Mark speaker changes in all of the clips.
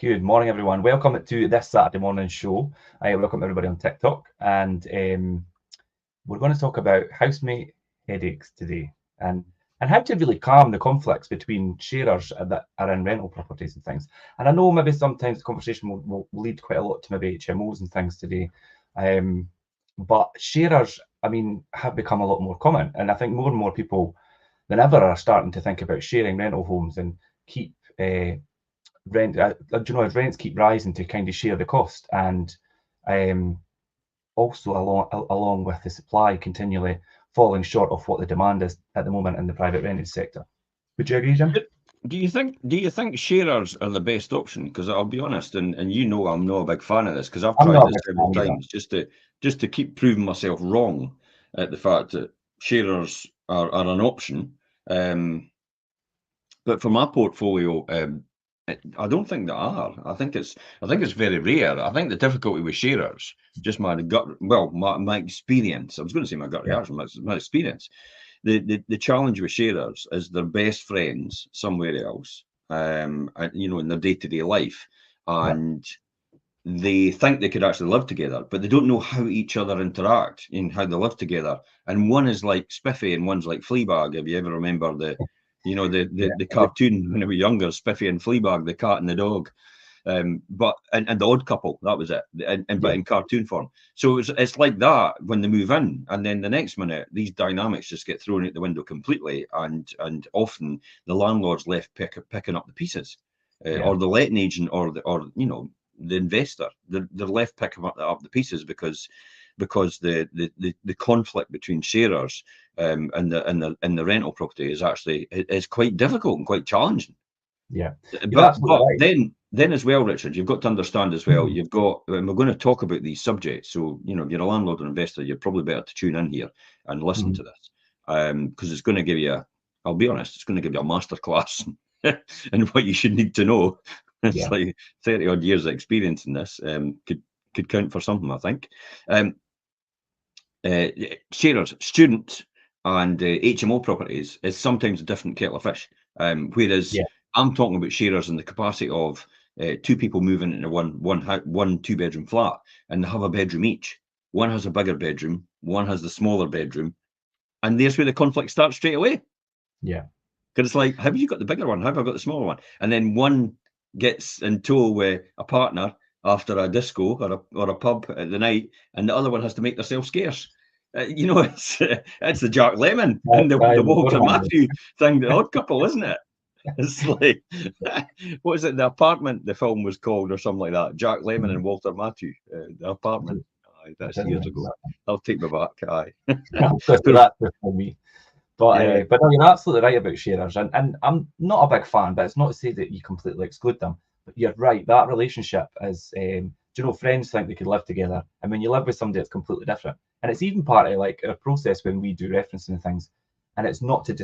Speaker 1: Good morning, everyone. Welcome to this Saturday morning show. Welcome everybody on TikTok, and we're going to talk about housemate headaches today, and how to really calm the conflicts between sharers that are in rental properties and things. And I know maybe sometimes the conversation will lead quite a lot to maybe HMOs and things today, but sharers, I mean, have become a lot more common, and I think more and more people than ever are starting to think about sharing rental homes and keep rent. As rents keep rising, to kind of share the cost, and also along with the supply continually falling short of what the demand is at the moment in the private rented sector. Would you agree, Jim?
Speaker 2: Do you think sharers are the best option? Because I'll be honest, and you know I'm not a big fan of this, because I've tried this several times just to keep proving myself wrong at the fact that sharers are an option. But for my portfolio, I don't think they are. I think it's very rare. I think the difficulty with sharers, just my experience. I was going to say my gut reaction, my experience. The challenge with sharers is they're best friends somewhere else, and, in their day-to-day life, and they think they could actually live together, but they don't know how each other interact and how they live together. And one is like Spiffy and one's like Fleabag. If you ever remember the cartoon when we were younger, Spiffy and Fleabag, the cat and the dog, and the Odd Couple, that was it, but in cartoon form. So it's like that when they move in, and then the next minute these dynamics just get thrown out the window completely, and often the landlord's left picking up the pieces, or the letting agent, or the investor. They're left picking up the pieces because the conflict between sharers and the rental property is quite difficult and quite challenging.
Speaker 1: Yeah,
Speaker 2: but right. Then as well, Richard, you've got to understand as well. You've got, and we're going to talk about these subjects. So if you're a landlord or investor, you're probably better to tune in here and listen to this, because it's going to give you I'll be honest, it's going to give you a masterclass in what you should need to know. It's like 30 odd years of experience in this. Could count for something, I think. Sharers, student and HMO properties is sometimes a different kettle of fish. Whereas I'm talking about sharers in the capacity of two people moving into one 2-bedroom flat, and they have a bedroom each. One has a bigger bedroom, one has the smaller bedroom, and there's where the conflict starts straight away.
Speaker 1: Yeah.
Speaker 2: Because it's like, have you got the bigger one? Have I got the smaller one? And then one gets in tow with a partner after a disco or a pub at the night, and the other one has to make themselves scarce. It's the Jack Lemmon and the Walter Matthew thing, the Odd Couple, isn't it? It's like, what is it? The Apartment, the film was called, or something like that. Jack Lemmon and Walter Matthew, The Apartment. Aye, that's years ago. I'll take my back. Aye.
Speaker 1: That's for me. But no, you're absolutely right about sharers, and I'm not a big fan, but it's not to say that you completely exclude them. But you're right, that relationship is, friends think they could live together, and when you live with somebody, it's completely different. And it's even part of like a process when we do referencing and things, and it's not to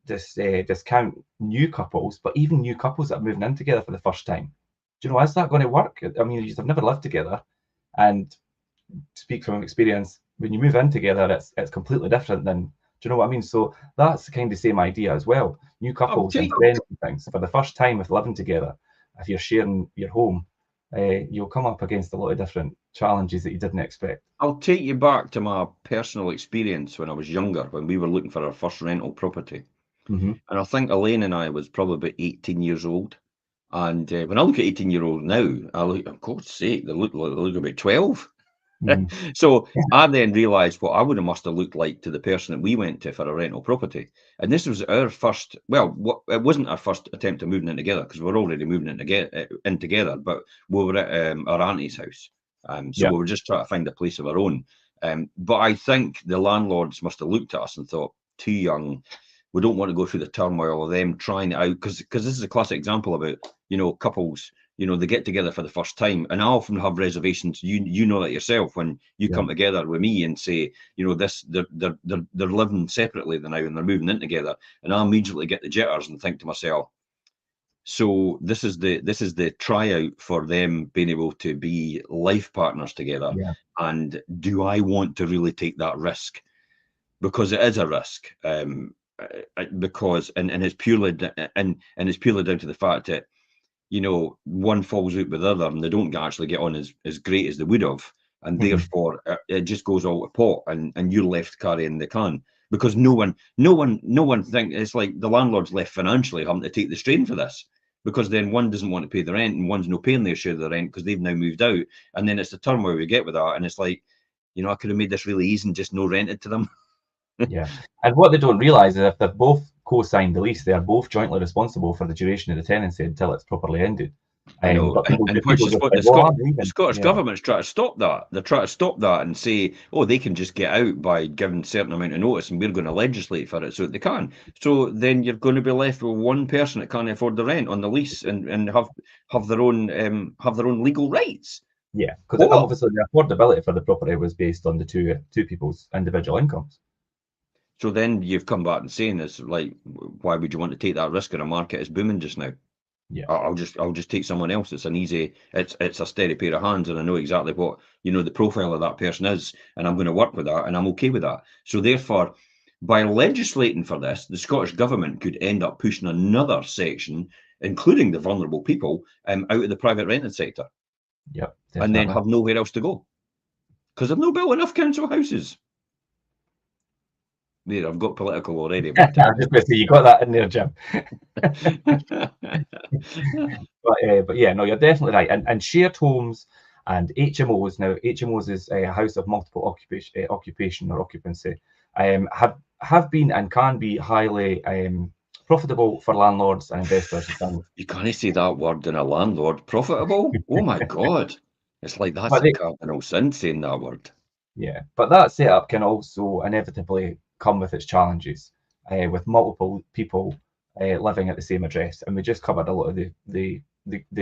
Speaker 1: discount new couples, but even new couples that are moving in together for the first time. Is that going to work? I mean, you've never lived together, and speak from experience, when you move in together, it's completely different than. Do you know what I mean? So that's the kind of same idea as well. New couples and friends and things, for the first time with living together, if you're sharing your home, you'll come up against a lot of different challenges that you didn't expect.
Speaker 2: I'll take you back to my personal experience when I was younger, when we were looking for our first rental property. And I think Elaine and I was probably about 18 years old. And when I look at 18-year-old now, I look, of God's sake, they look about 12. So I then realised what I would have must have looked like to the person that we went to for a rental property. And this was our first, it wasn't our first attempt at moving in together, because we're already moving in together, but we were at our auntie's house. So we were just trying to find a place of our own. But I think the landlords must have looked at us and thought, too young, we don't want to go through the turmoil of them trying it out, because this is a classic example about, couples, they get together for the first time, and I often have reservations. You know that yourself when you come together with me and say, they're living separately now and they're moving in together, and I immediately get the jitters and think to myself, so this is the tryout for them being able to be life partners together, and do I want to really take that risk? Because it is a risk, because it's purely down to the fact that you know, one falls out with the other and they don't actually get on as great as they would have. And therefore it just goes all to pot, and you're left carrying the can, because no one think it's like the landlord's left financially having to take the strain for this, because then one doesn't want to pay the rent and one's not paying their share of the rent because they've now moved out, and then it's the turmoil we get with that, and it's like, you know, I could have made this really easy and just no rented to them.
Speaker 1: Yeah, and what they don't realise is if they've both co-signed the lease, they are both jointly responsible for the duration of the tenancy until it's properly ended.
Speaker 2: I know,
Speaker 1: but
Speaker 2: and which is what the Scottish government's trying to stop that. They're trying to stop that and say, oh, they can just get out by giving a certain amount of notice, and we're going to legislate for it so that they can. So then you're going to be left with one person that can't afford the rent on the lease and have their own legal rights.
Speaker 1: Yeah, because obviously the affordability for the property was based on the two people's individual incomes.
Speaker 2: So then you've come back and saying this, like, why would you want to take that risk in a market that's booming just now?
Speaker 1: Yeah,
Speaker 2: I'll just take someone else. It's an easy, it's a steady pair of hands, and I know exactly what, you know, the profile of that person is, and I'm going to work with that, and I'm okay with that. So therefore, by legislating for this, the Scottish government could end up pushing another section, including the vulnerable people, out of the private rented sector.
Speaker 1: Yep,
Speaker 2: and then have nowhere else to go because they've not built enough council houses. There, I've got political already.
Speaker 1: But I was just going to say, you got that in there, Jim. but yeah, no, you're definitely right. And shared homes and HMOs. Now, HMOs is a house of multiple occupation or occupancy. Have been and can be highly profitable for landlords and investors.
Speaker 2: You can't say that word in a landlord. Profitable? Oh my God! It's like that's a cardinal sin saying that word.
Speaker 1: Yeah, but that setup can also inevitably come with its challenges, with multiple people living at the same address. And we just covered a lot of the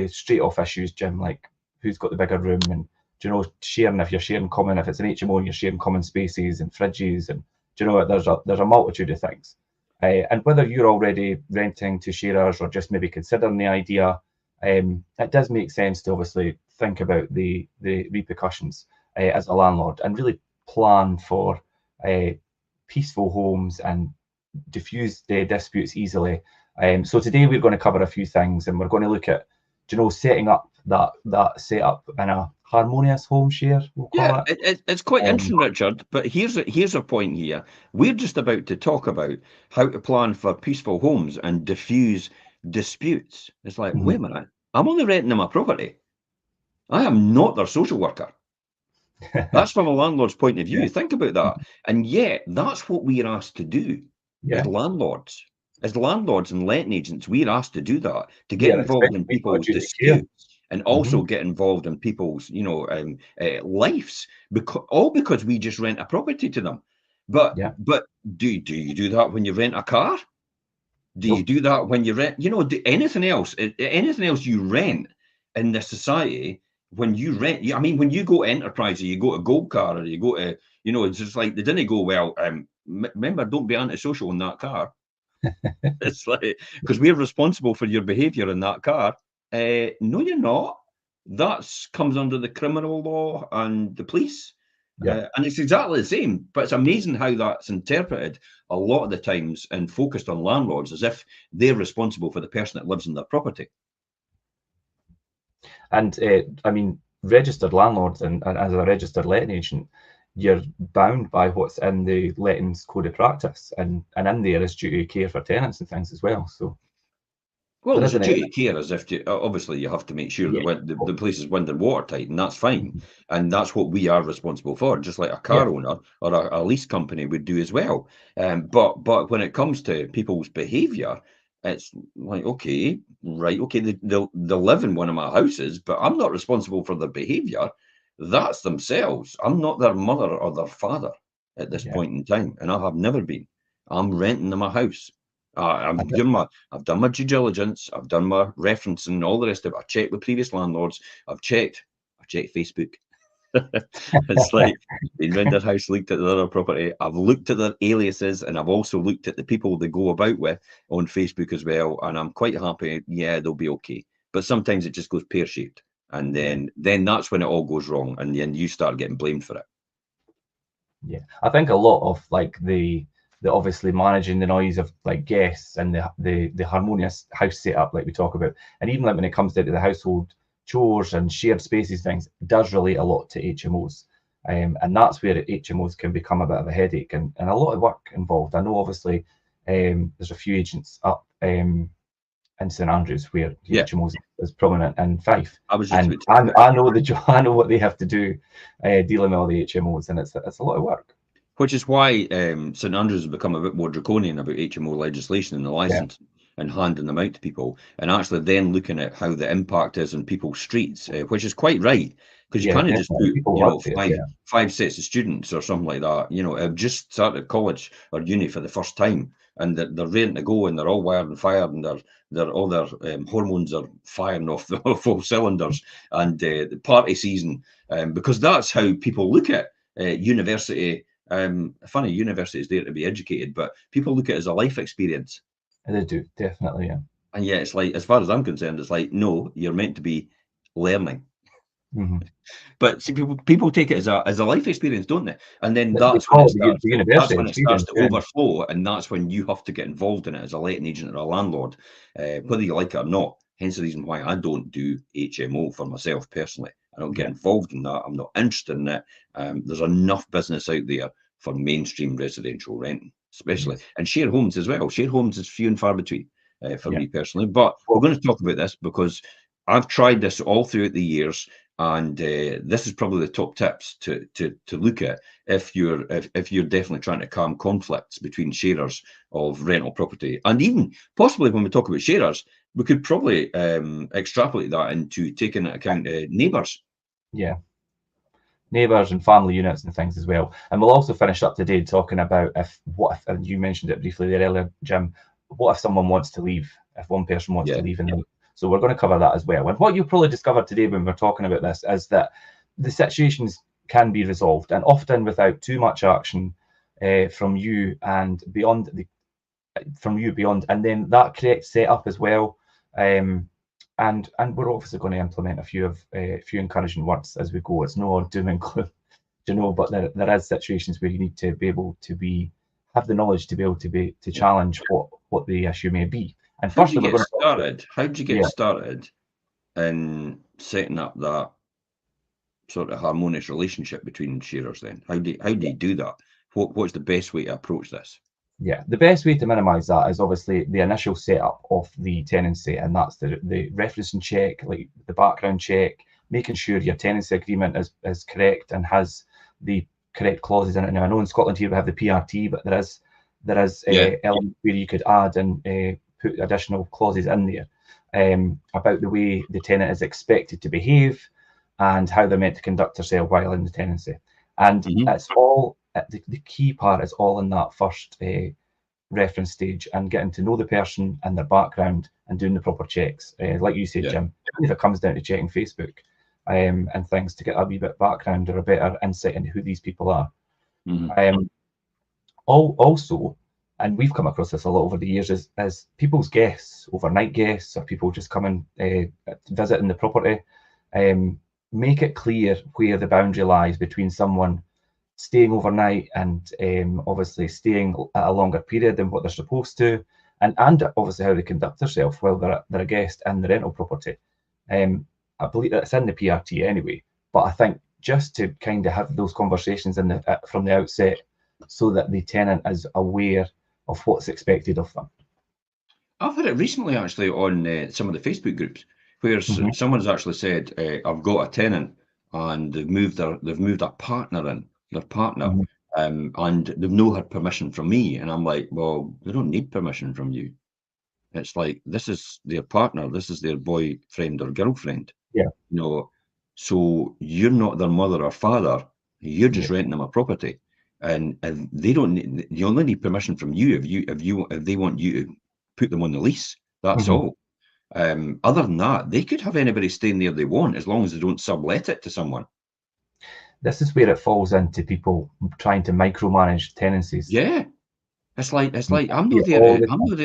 Speaker 1: straight off issues, Jim, like who's got the bigger room, and do you know, sharing, if you're sharing common, if it's an HMO, you're sharing common spaces and fridges, and do you know what, there's a multitude of things. And whether you're already renting to sharers or just maybe considering the idea, it does make sense to obviously think about the repercussions as a landlord and really plan for peaceful homes and diffuse the disputes easily. So today we're going to cover a few things, and we're going to look at, you know, setting up that setup in a harmonious home share. We'll call
Speaker 2: it's quite interesting, Richard. But here's a point here. We're just about to talk about how to plan for peaceful homes and diffuse disputes. It's like, wait a minute, I'm only renting my property. I am not their social worker. That's from a landlord's point of view. Yeah. Think about that. And yet, that's what we're asked to do as landlords. As landlords and letting agents, we're asked to do that, to get involved in people's disputes and also get involved in people's, you know, lives, because we just rent a property to them. But do you do that when you rent a car? Do you do that when you rent, you know, anything else you rent in this society? When you rent, I mean, when you go to Enterprise, or you go to Gold Car, or you go to, you know, it's just like they didn't go, well, remember, don't be antisocial in that car. It's like, because we're responsible for your behaviour in that car. No, you're not. That comes under the criminal law and the police. And it's exactly the same. But it's amazing how that's interpreted a lot of the times and focused on landlords as if they're responsible for the person that lives in their property.
Speaker 1: And I mean, registered landlords and as a registered letting agent, you're bound by what's in the lettings code of practice, and in there is duty of care for tenants and things as well. So,
Speaker 2: well, there's a duty of care as if obviously you have to make sure that the place is wind and watertight, and that's fine, and that's what we are responsible for, just like a car owner or a lease company would do as well. But when it comes to people's behaviour, it's like, okay, they'll live in one of my houses, but I'm not responsible for their behaviour. That's themselves. I'm not their mother or their father at this point in time, and I have never been. I'm renting them a house. I've done my due diligence. I've done my referencing, all the rest of it. I've checked with previous landlords. I've checked Facebook. It's like they rent their house, looked at the other property. I've looked at their aliases, and I've also looked at the people they go about with on Facebook as well. And I'm quite happy. Yeah, they'll be okay. But sometimes it just goes pear-shaped, and then that's when it all goes wrong, and then you start getting blamed for it.
Speaker 1: Yeah, I think a lot of like the obviously managing the noise of like guests and the harmonious house setup like we talk about, and even like when it comes down to the household chores and shared spaces things, does relate a lot to HMOs. And that's where HMOs can become a bit of a headache and a lot of work involved. I know obviously there's a few agents up in St Andrews where HMOs is prominent in Fife. I know I know what they have to do dealing with all the HMOs, and it's a lot of work.
Speaker 2: Which is why St Andrews has become a bit more draconian about HMO legislation and the licence and handing them out to people, and actually then looking at how the impact is on people's streets, which is quite right, because you can't just put five sets of students or something like that, have just started college or uni for the first time, and they're ready to go, and they're all wired and fired, and all their hormones are firing off full cylinders, and the party season, because that's how people look at university. Funny, university is there to be educated, but people look at it as a life experience.
Speaker 1: And they do, definitely, yeah.
Speaker 2: And yeah, it's like, as far as I'm concerned, it's like, no, you're meant to be learning. But see, people take it as a life experience, don't they? And then that's when it starts to overflow, and that's when you have to get involved in it as a letting agent or a landlord, whether you like it or not. Hence the reason why I don't do HMO for myself personally. I don't get involved in that. I'm not interested in it. There's enough business out there for mainstream residential renting, especially, and share homes as well. Share homes is few and far between for me personally. But we're going to talk about this because I've tried this all throughout the years, and this is probably the top tips to look at if you're definitely trying to calm conflicts between sharers of rental property. And even possibly when we talk about sharers, we could probably extrapolate that into taking into account neighbours.
Speaker 1: Yeah, neighbours and family units and things as well. And we'll also finish up today talking about what if, and you mentioned it briefly there earlier, Jim, what if someone wants to leave, if one person wants to leave, so we're going to cover that as well. And what you'll probably discover today when we're talking about this is that the situations can be resolved, and often without too much action from you and beyond, and then that correct setup as well. And we're obviously going to implement a few encouraging words as we go. It's no doom and gloom, but there is situations where you need to be able to have the knowledge to be able to challenge what the issue may be. And
Speaker 2: first, how did you get started in setting up that sort of harmonious relationship between sharers then? How do you do that? What's the best way to approach this?
Speaker 1: Yeah, the best way to minimise that is obviously the initial setup of the tenancy, and that's the referencing check, like the background check, making sure your tenancy agreement is correct and has the correct clauses in it. Now, I know in Scotland here we have the PRT, but there is elements where you could add and put additional clauses in there about the way the tenant is expected to behave and how they're meant to conduct themselves while in the tenancy. And it's all, the key part is all in that first reference stage and getting to know the person and their background and doing the proper checks. Like you said, Jim, if it comes down to checking Facebook and things to get a wee bit background or a better insight into who these people are. Also, and we've come across this a lot over the years, is people's guests, overnight guests, or people just coming visiting the property. Make it clear where the boundary lies between someone staying overnight and obviously staying at a longer period than what they're supposed to, and obviously how they conduct themselves while they're a guest in the rental property. I believe that's in the PRT anyway, but I think just to kind of have those conversations from the outset so that the tenant is aware of what's expected of them.
Speaker 2: I've had it recently actually on some of the Facebook groups where someone's actually said, I've got a tenant and they've moved a partner in, their partner, and they've no had permission from me. And I'm like, well, they don't need permission from you. It's like, this is their partner, this is their boyfriend or girlfriend.
Speaker 1: Yeah.
Speaker 2: So you're not their mother or father, you're just renting them a property. And they don't need, you only need permission from you if they want you to put them on the lease. That's all. Other than that, they could have anybody staying there they want as long as they don't sublet it to someone.
Speaker 1: This is where it falls into people trying to micromanage tenancies.
Speaker 2: Yeah, it's like I'm not there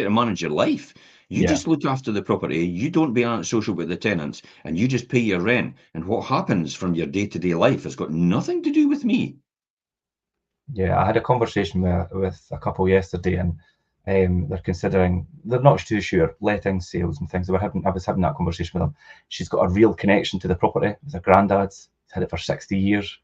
Speaker 2: to manage your life. You just look after the property. You don't be antisocial with the tenants, and you just pay your rent. And what happens from your day-to-day life has got nothing to do with me.
Speaker 1: Yeah, I had a conversation with a couple yesterday, and they're considering, they're not too sure, letting sales and things. I was having that conversation with them. She's got a real connection to the property. It's her granddad's. He's had it for 60 years.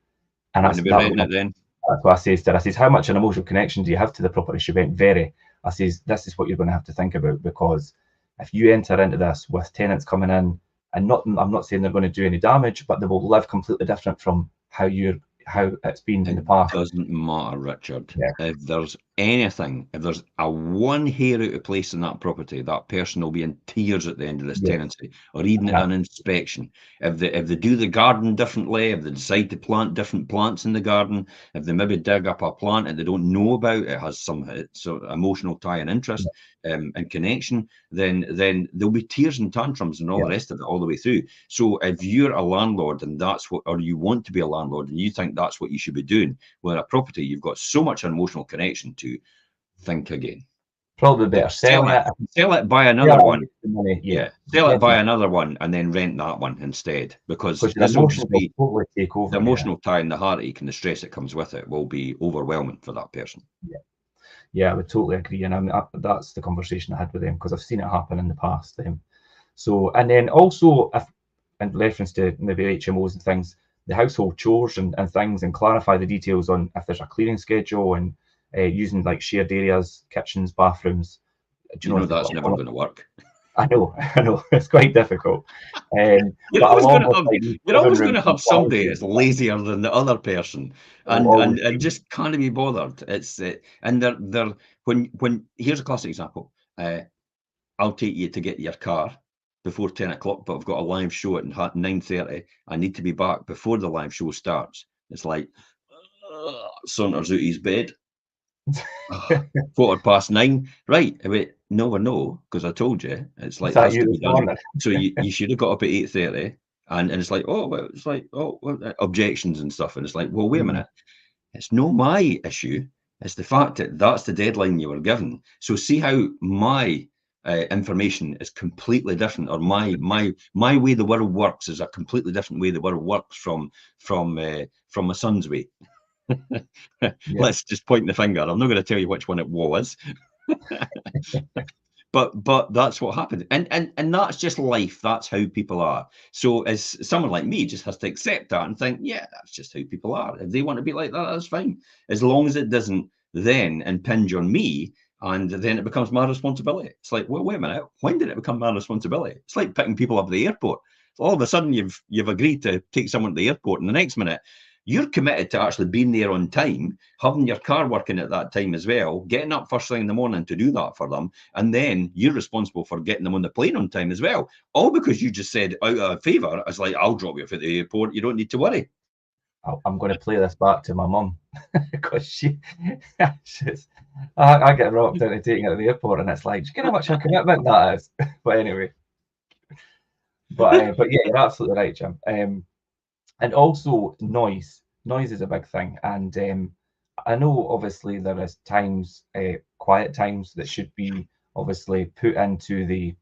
Speaker 1: And
Speaker 2: Wouldn't be renting it then.
Speaker 1: That's what I says to her. I says, how much an emotional connection do you have to the property? She went, very. I says, this is what you're going to have to think about, because if you enter into this with tenants coming in, and I'm not saying they're going to do any damage, but they will live completely different from how it's been in the past.
Speaker 2: It doesn't matter, Richard.
Speaker 1: Yeah.
Speaker 2: If there's anything, if there's a one hair out of place in that property, that person will be in tears at the end of this tenancy, or even at an inspection. If they do the garden differently, if they decide to plant different plants in the garden, if they maybe dig up a plant that they don't know about, it has some sort of emotional tie and interest and connection, then there'll be tears and tantrums and all the rest of it all the way through. So if you're a landlord and that's what, or you want to be a landlord and you think that's what you should be doing with a property you've got so much emotional connection to, think again.
Speaker 1: Probably better sell
Speaker 2: it, buy another one. Sell it, buy another one, and then rent that one instead, because this will just be
Speaker 1: totally take over.
Speaker 2: The emotional tie and the heartache and the stress that comes with it will be overwhelming for that person.
Speaker 1: Yeah, I would totally agree, and that's the conversation I had with them, because I've seen it happen in the past. So, and then also, in reference to maybe HMOs and things, the household chores and things, and clarify the details on if there's a cleaning schedule, and using like shared areas, kitchens, bathrooms.
Speaker 2: Do you know that's never going to work?
Speaker 1: I know, it's quite difficult.
Speaker 2: You're always going to have somebody that's lazier than the other person, and just can't be bothered. It's and they're when here's a classic example. I'll take you to get your car before 10 o'clock, but I've got a live show at 9:30. I need to be back before the live show starts. It's like saunters out his bed. 9:15, right? Wait, no, because I told you it's like that's to be done. So you should have got up at 8:30, and it's like, objections and stuff, and it's like, well, wait a minute, it's not my issue. It's the fact that that's the deadline you were given. So see how my information is completely different, or my way the world works is a completely different way the world works from my son's way. Let's just point the finger. I'm not going to tell you which one it was. but that's what happened, and that's just life. That's how people are. So as someone like me just has to accept that and think, yeah, that's just how people are. If they want to be like that, that's fine, as long as it doesn't then impinge on me, and then it becomes my responsibility. It's like, well, wait a minute, when did it become my responsibility? It's like picking people up at the airport. All of a sudden you've agreed to take someone to the airport, and the next minute you're committed to actually being there on time, having your car working at that time as well, getting up first thing in the morning to do that for them, and then you're responsible for getting them on the plane on time as well. All because you just said out of favour, it's like, I'll drop you off at the airport, you don't need to worry.
Speaker 1: I'm going to play this back to my mum, because I get rocked into taking her to the airport, and it's like, do you know how much of a commitment that is? But anyway, but yeah, you're absolutely right, Jim. And also noise is a big thing, and I know obviously there is times, quiet times, that should be obviously put into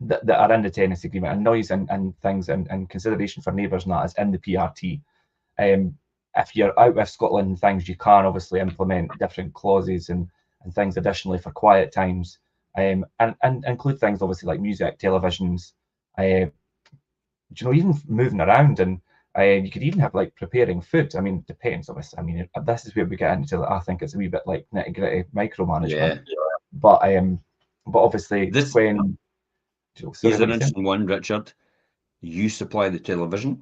Speaker 1: that are in the tenancy agreement, and noise and things and consideration for neighbours and that is in the PRT. If you're out with Scotland and things, you can obviously implement different clauses and things additionally for quiet times, and include things obviously like music, televisions, even moving around, and you could even have like preparing food. I mean, it depends, obviously. I mean, this is where we get into, I think it's a wee bit like nitty gritty micromanagement. But obviously,
Speaker 2: here's an interesting one, Richard. You supply the television,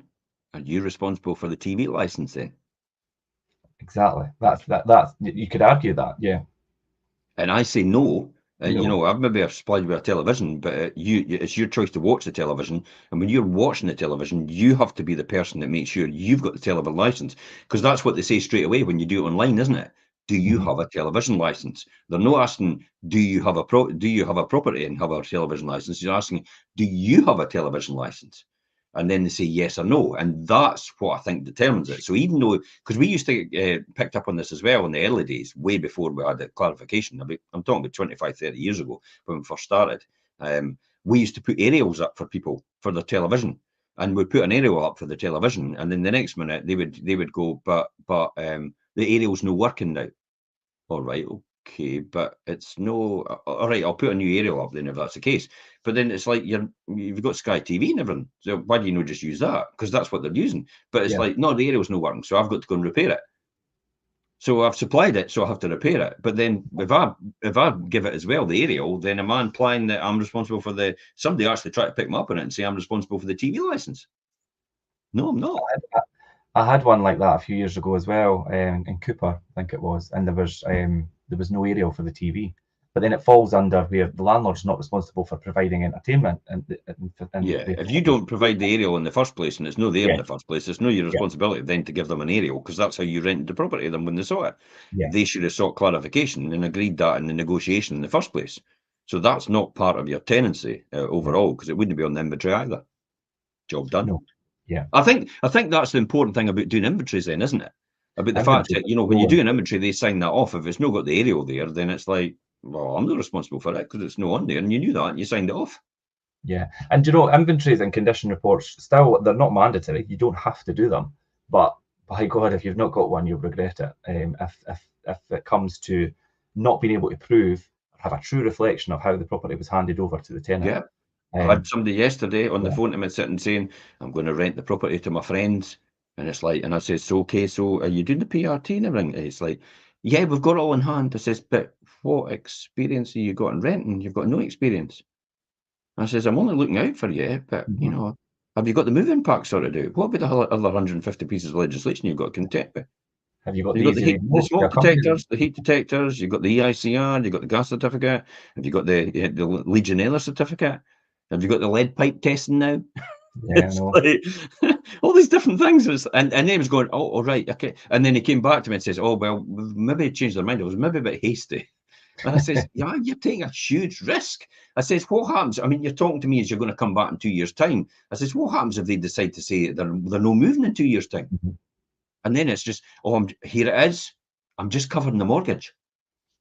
Speaker 2: and you're responsible for the TV licensing.
Speaker 1: Exactly. That's you could argue that, yeah.
Speaker 2: And I say no. I've maybe supplied you with a television, but it's your choice to watch the television. And when you're watching the television, you have to be the person that makes sure you've got the television license, because that's what they say straight away when you do it online, isn't it? Do you have a television license? They're not asking, do you have a property and have a television license? You're asking, do you have a television license? And then they say yes or no, and that's what I think determines it. So even though, because we used to get picked up on this as well in the early days, way before we had the clarification, I'm talking about 25, 30 years ago when we first started, we used to put aerials up for people for their television, and we'd put an aerial up for the television, and then the next minute they would go, but the aerial's no working now. All right, okay, but it's no. All right, I'll put a new aerial up then if that's the case. But then it's like you've got Sky TV and everything. So why do you not just use that? Because that's what they're using. But it's like, no, the aerial's no working, so I've got to go and repair it. So I've supplied it, so I have to repair it. But then if I give it as well, the aerial, then am I implying that I'm responsible for somebody actually try to pick me up on it and say I'm responsible for the TV license? No, I'm not.
Speaker 1: I had one like that a few years ago as well, in Cooper, I think it was, and there was no aerial for the TV. But then it falls under where the landlord's not responsible for providing entertainment.
Speaker 2: If you don't provide the aerial in the first place and it's not there in the first place, it's not your responsibility then to give them an aerial, because that's how you rented the property to them when they saw it. They should have sought clarification and agreed that in the negotiation in the first place. So that's not part of your tenancy overall, because it wouldn't be on the inventory either. Job done.
Speaker 1: No. Yeah.
Speaker 2: I think that's the important thing about doing inventories then, isn't it? About the fact that, when you do an inventory, they sign that off. If it's not got the aerial there, then it's like, well, I'm not responsible for it because it's not on there, and you knew that and you signed it off.
Speaker 1: Yeah, and inventories and condition reports, still, they're not mandatory. You don't have to do them, but by God, if you've not got one, you'll regret it. If it comes to not being able to prove or have a true reflection of how the property was handed over to the tenant.
Speaker 2: Yeah. I had somebody yesterday on the phone to me sitting saying, I'm going to rent the property to my friends. And it's like, and I says, so, okay, so are you doing the PRT and everything? And it's like, yeah, we've got it all in hand. I says, but what experience have you got in renting? You've got no experience. I says, I'm only looking out for you, but, have you got the moving pack sorted out? What about the other 150 pieces of legislation you've got to contend with?
Speaker 1: Have you got
Speaker 2: the smoke detectors, the heat detectors, you've got the EICR, you've got the gas certificate, have you got the Legionella certificate? Have you got the lead pipe testing now?
Speaker 1: Yeah, I know.
Speaker 2: Like, all these different things. And then he was going, oh, all right, okay. And then he came back to me and says, oh, well, maybe changed their mind. It was maybe a bit hasty. And I says, yeah, you're taking a huge risk. I says, what happens? I mean, you're talking to me as you're going to come back in 2 years' time. I says, what happens if they decide to say they're no moving in 2 years' time? And then it's just, oh, here it is. I'm just covering the mortgage.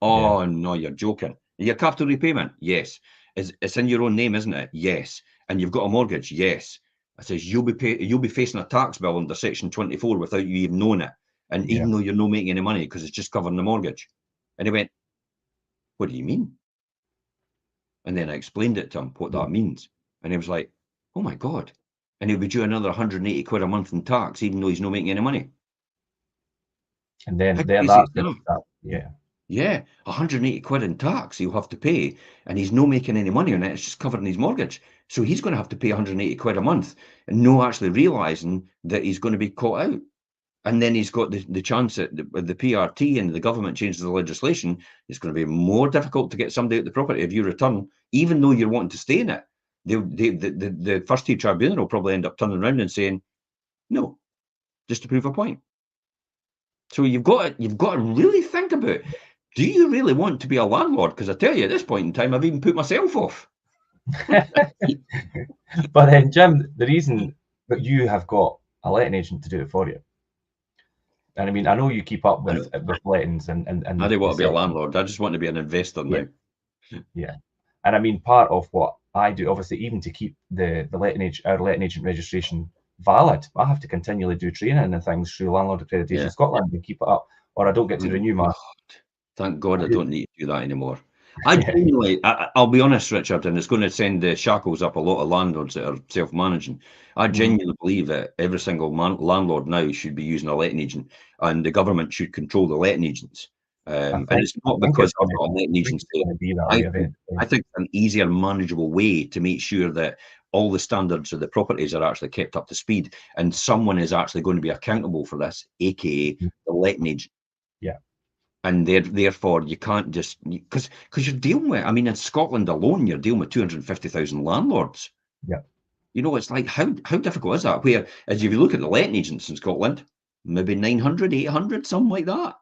Speaker 2: Oh, no, you're joking. Your capital repayment? Yes. It's in your own name, isn't it? Yes. And you've got a mortgage? Yes. I says, you'll be facing a tax bill under Section 24 without you even knowing it. And even though you're not making any money because it's just covering the mortgage. And he went, what do you mean? And then I explained it to him, what that means. And he was like, oh my God. And he'll be due another 180 quid a month in tax, even though he's not making any money.
Speaker 1: And then
Speaker 2: Yeah, 180 quid in tax he'll have to pay, and he's not making any money on it. It's just covering his mortgage. So he's going to have to pay 180 quid a month and no actually realising that he's going to be caught out. And then he's got the chance that the PRT and the government changes the legislation. It's going to be more difficult to get somebody at the property if you return, even though you're wanting to stay in it. The First Tier Tribunal will probably end up turning around and saying, no, just to prove a point. So you've got to really think about, do you really want to be a landlord? Because I tell you, at this point in time, I've even put myself off.
Speaker 1: But then, Jim, the reason that you have got a letting agent to do it for you, and I mean, I know you keep up with lettings and
Speaker 2: I don't want to be a landlord. I just want to be an investor now.
Speaker 1: Yeah, and I mean, part of what I do, obviously, even to keep our letting agent registration valid, I have to continually do training and things through Landlord Accreditation Scotland to keep it up, or I don't get to renew my.
Speaker 2: Thank God I don't need to do that anymore. I genuinely, I'll be honest, Richard, and it's going to send the shackles up a lot of landlords that are self-managing. I genuinely believe that every single landlord now should be using a letting agent, and the government should control the letting agents. And it's not because I've got a letting agency. I think it's an easier, manageable way to make sure that all the standards of the properties are actually kept up to speed, and someone is actually going to be accountable for this, aka the letting agent.
Speaker 1: Yeah.
Speaker 2: And therefore, you can't just, because you're dealing with, I mean, in Scotland alone, you're dealing with 250,000 landlords.
Speaker 1: Yeah.
Speaker 2: It's like, how difficult is that? Where, as if you look at the letting agents in Scotland, maybe 900, 800, something like that.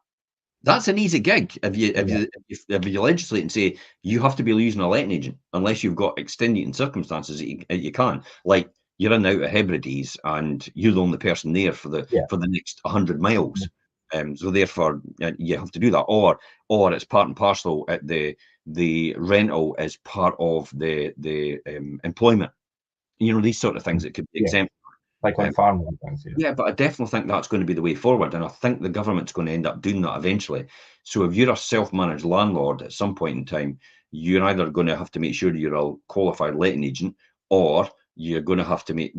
Speaker 2: That's an easy gig if you legislate and say you have to be using a letting agent unless you've got extenuating circumstances that you can. Like, you're in and out of Hebrides and you're the only person there for the next 100 miles. So therefore, you have to do that, or it's part and parcel at the rental as part of the employment. These sort of things that could be exempt.
Speaker 1: like on farms and things.
Speaker 2: Yeah, but I definitely think that's going to be the way forward, and I think the government's going to end up doing that eventually. So if you're a self-managed landlord at some point in time, you're either going to have to make sure you're a qualified letting agent, or you're going to have to make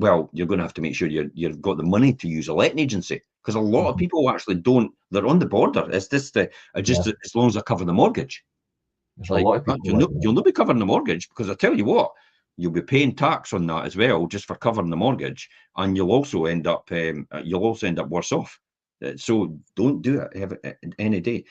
Speaker 2: sure you've got the money to use a letting agency, because a lot of people actually don't. They're on the border. It's just as long as they cover the mortgage.
Speaker 1: There's a lot of people
Speaker 2: you'll not be covering the mortgage, because I tell you what, you'll be paying tax on that as well, just for covering the mortgage, and you'll also end up worse off. So don't do it any day.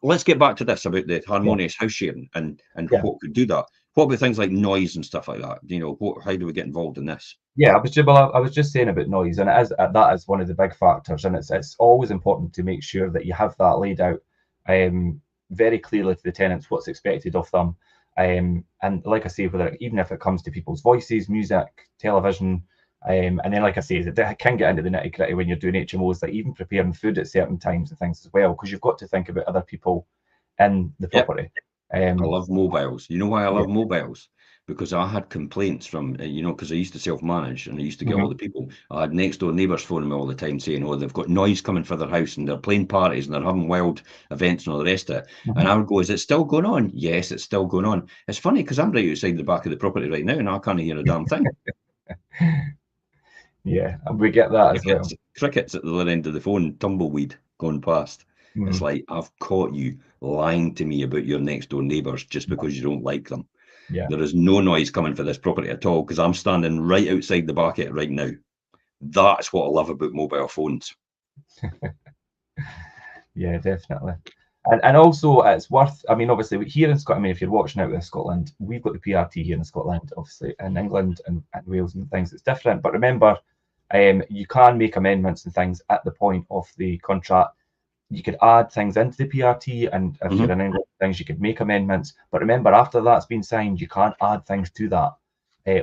Speaker 2: Let's get back to this about the harmonious house sharing and what could do that. What about things like noise and stuff like that? You know, how do we get involved in this?
Speaker 1: Yeah, I was just saying about noise, and that is one of the big factors, and it's always important to make sure that you have that laid out very clearly to the tenants what's expected of them. And like I say, even if it comes to people's voices, music, television, and then like I say, it can get into the nitty gritty when you're doing HMOs, like even preparing food at certain times and things as well, because you've got to think about other people in the property.
Speaker 2: I love mobiles. You know why I love mobiles? Because I had complaints from, because I used to self-manage and I used to get all the people. I had next door neighbours phoning me all the time saying, oh, they've got noise coming for their house and they're playing parties and they're having wild events and all the rest of it. And I would go, is it still going on? Yes, it's still going on. It's funny because I'm right outside the back of the property right now and I can't hear a damn thing.
Speaker 1: Yeah, and we get that as well.
Speaker 2: Crickets at the other end of the phone, tumbleweed going past. It's like, I've caught you lying to me about your next door neighbours just because you don't like them. Yeah. There is no noise coming for this property at all, because I'm standing right outside the back of it right now. That's what I love about mobile phones.
Speaker 1: Yeah, definitely. And also it's worth, I mean, obviously here in Scotland, I mean, if you're watching out of Scotland, we've got the PRT here in Scotland, obviously in England and Wales and things, it's different. But remember, you can make amendments and things at the point of the contract. You could add things into the PRT, and if you're in England, things you could make amendments. But remember, after that's been signed, you can't add things to that.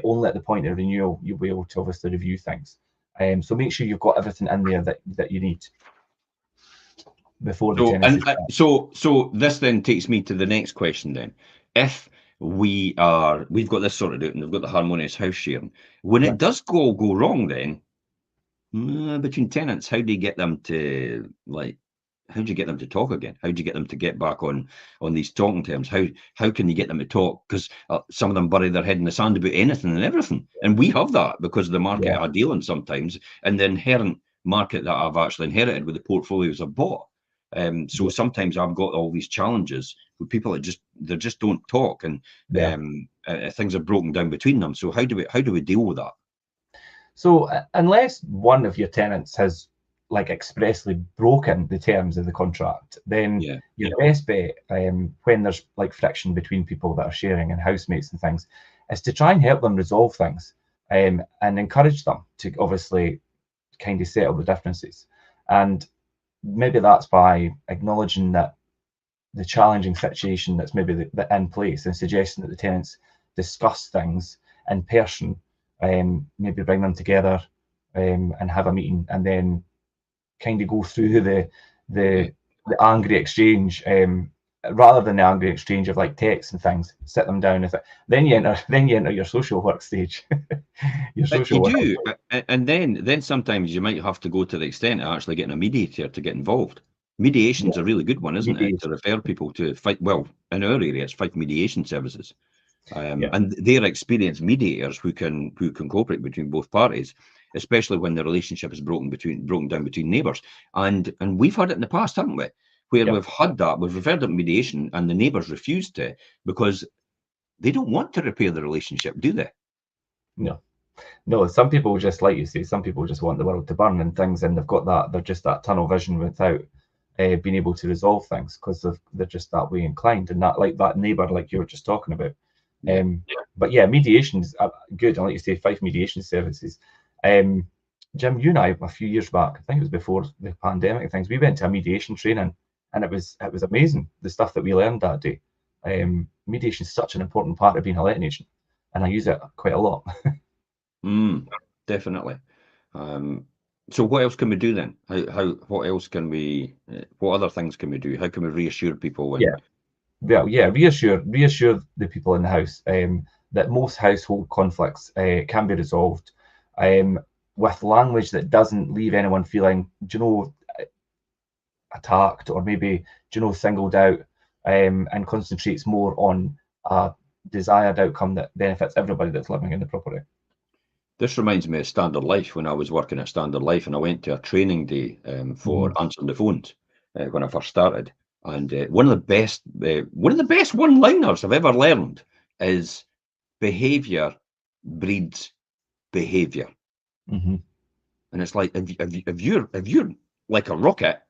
Speaker 1: Only at the point of renewal, you'll be able to obviously review things. So make sure you've got everything in there that you need before the tenancy starts.
Speaker 2: So this then takes me to the next question then. If we've got this sorted out and we've got the harmonious house sharing, when it does go wrong then, between tenants, how do you get them to how do you get them to talk again? How do you get them to get back on these talking terms? How can you get them to talk? Because some of them bury their head in the sand about anything and everything. And we have that because of the market I deal in sometimes, and the inherent market that I've actually inherited with the portfolios I've bought. So sometimes I've got all these challenges with people that just don't talk, and things are broken down between them. So how do we deal with that? So
Speaker 1: unless one of your tenants has expressly broken the terms of the contract, then your best bet, when there's friction between people that are sharing and housemates and things, is to try and help them resolve things, and encourage them to obviously kind of settle the differences. And maybe that's by acknowledging that the challenging situation that's maybe in place, and suggesting that the tenants discuss things in person, maybe bring them together and have a meeting, and then kind of go through the angry exchange, rather than the angry exchange of texts and things. Sit them down. Then you enter your social work stage.
Speaker 2: And then sometimes you might have to go to the extent of actually getting a mediator to get involved. Mediation's a really good one, isn't it? To refer people to Fife. Well, in our area, it's Fife Mediation Services. And they're experienced mediators who can cooperate between both parties, especially when the relationship is broken down between neighbours. And we've had it in the past, haven't we? Where we've had that, we've referred it to mediation, and the neighbours refused to, because they don't want to repair the relationship, do they?
Speaker 1: No. Some people, just like you say, some people just want the world to burn and things, and they've got that. They're just that tunnel vision without being able to resolve things, because they're just that way inclined, and that neighbour, like you were just talking about. But yeah, mediation is good. And like you say, Fife Mediation Services. Jim, you and I, a few years back, I think it was before the pandemic and things, we went to a mediation training, and it was amazing, the stuff that we learned that day. Mediation is such an important part of being a letting agent, and I use it quite a lot.
Speaker 2: Definitely. So what else can we do then? What other things can we do? How can we reassure people?
Speaker 1: Reassure the people in the house that most household conflicts can be resolved. with language that doesn't leave anyone feeling, do you know, attacked or maybe, do you know, singled out, and concentrates more on a desired outcome that benefits everybody that's living in the property.
Speaker 2: This reminds me of Standard Life when I was working at Standard Life, and I went to a training day for answering the phones when I first started. And one of the best one-liners I've ever learned is behaviour breeds behaviour. And it's like, if you're like a rocket,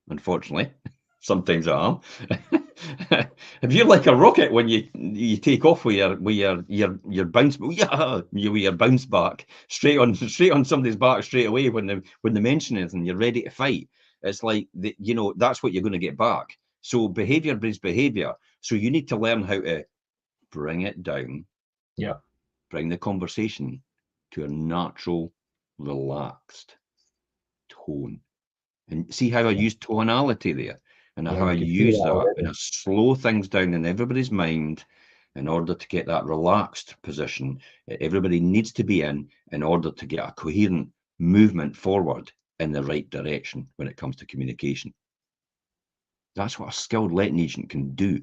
Speaker 2: unfortunately, sometimes I am. If you're like a rocket when you take off with your bounce, with your bounce back straight on somebody's back straight away when they mention it and you're ready to fight, it's like you know, that's what you're going to get back. So behaviour breeds behaviour. So you need to learn how to bring it down.
Speaker 1: Yeah.
Speaker 2: Bring the conversation to a natural, relaxed tone. And see how I use tonality there, and how I use that, and I slow things down in everybody's mind in order to get that relaxed position everybody needs to be in order to get a coherent movement forward in the right direction when it comes to communication. That's what a skilled letting agent can do.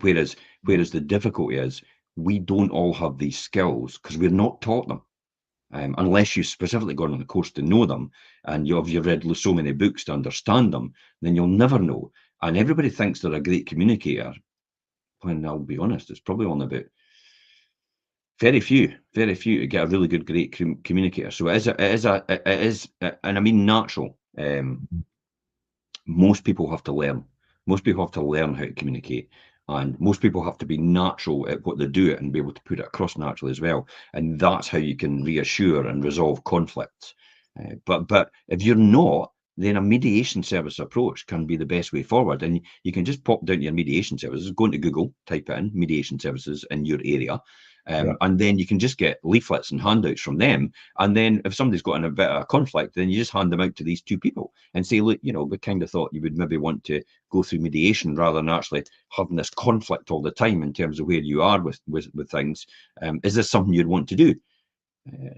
Speaker 2: Whereas the difficulty is we don't all have these skills because we're not taught them. Unless you've specifically gone on a course to know them and you've read so many books to understand them, then you'll never know. And everybody thinks they're a great communicator, when I'll be honest, it's probably only about very few to get a really good, great communicator. So it is, and I mean natural. Most people have to learn. Most people have to learn how to communicate. And most people have to be natural at what they do and be able to put it across naturally as well. And that's how you can reassure and resolve conflicts. But if you're not, then a mediation service approach can be the best way forward. And you can just pop down to your mediation services, go into Google, type in mediation services in your area. And then you can just get leaflets and handouts from them. And then if somebody's got in a bit of a conflict, then you just hand them out to these two people and say, look, you know, we kind of thought you would maybe want to go through mediation rather than actually having this conflict all the time in terms of where you are with things. Is this something you'd want to do?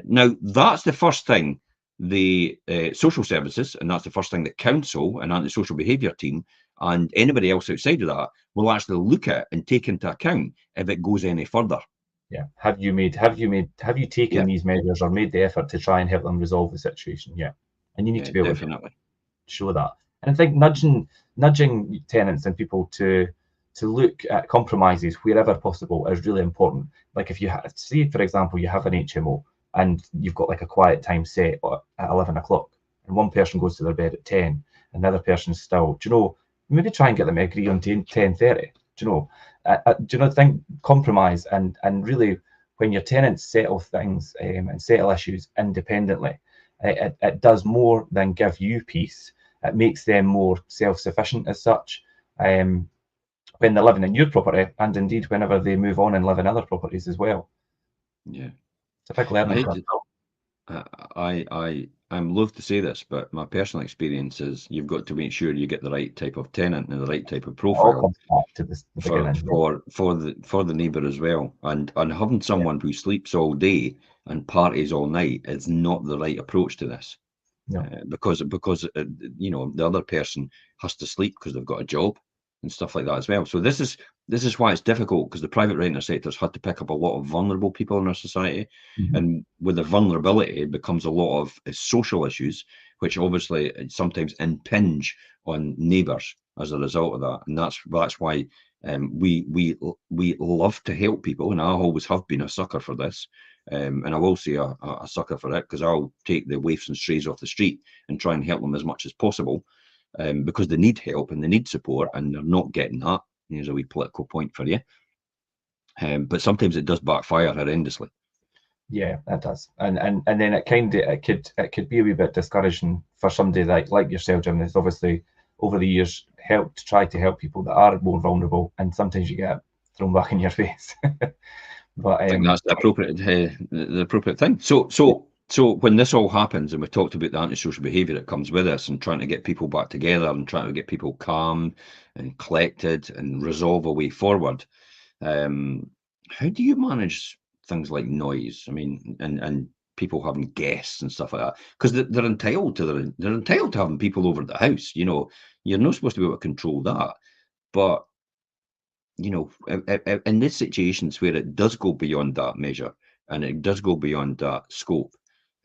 Speaker 2: Now, that's the first thing the social services, and that's the first thing that council and antisocial behaviour team and anybody else outside of that will actually look at and take into account if it goes any further.
Speaker 1: Yeah. Have you taken these measures or made the effort to try and help them resolve the situation? Yeah. And you need to be able to show that. And I think nudging tenants and people to look at compromises wherever possible is really important. Like if you see, for example, you have an HMO and you've got like a quiet time set at 11 o'clock and one person goes to their bed at 10 and the other person's still, do you know, maybe try and get them to agree on 10:30. Do you know, think compromise and really when your tenants settle things and settle issues independently, it does more than give you peace. It makes them more self-sufficient as such when they're living in your property, and indeed whenever they move on and live in other properties as well.
Speaker 2: Yeah,
Speaker 1: it's a big learning curve.
Speaker 2: I'm loath to say this, but my personal experience is you've got to make sure you get the right type of tenant and the right type of profile for the neighbour as well. And having someone who sleeps all day and parties all night is not the right approach to this. No. Because you know, the other person has to sleep because they've got a job and stuff like that as well. So this is why it's difficult, because the private rental sector's had to pick up a lot of vulnerable people in our society, and with the vulnerability it becomes a lot of social issues, which obviously sometimes impinge on neighbours as a result of that. And that's why we love to help people, and I always have been a sucker for this. And I will say a sucker for it, because I'll take the waifs and strays off the street and try and help them as much as possible, because they need help and they need support and they're not getting that. Here's a wee political point for you. But sometimes it does backfire horrendously.
Speaker 1: Yeah, it does. And then it could be a wee bit discouraging for somebody like yourself, Jim, that's obviously over the years tried to help people that are more vulnerable, and sometimes you get thrown back in your face. But
Speaker 2: I think that's the appropriate thing. So when this all happens, and we talked about the antisocial behaviour that comes with us, and trying to get people back together and trying to get people calm and collected and resolve a way forward, how do you manage things like noise? I mean, and people having guests and stuff like that, because they're entitled to having people over at the house. You know, you're not supposed to be able to control that, but you know, in these situations where it does go beyond that measure and it does go beyond that scope,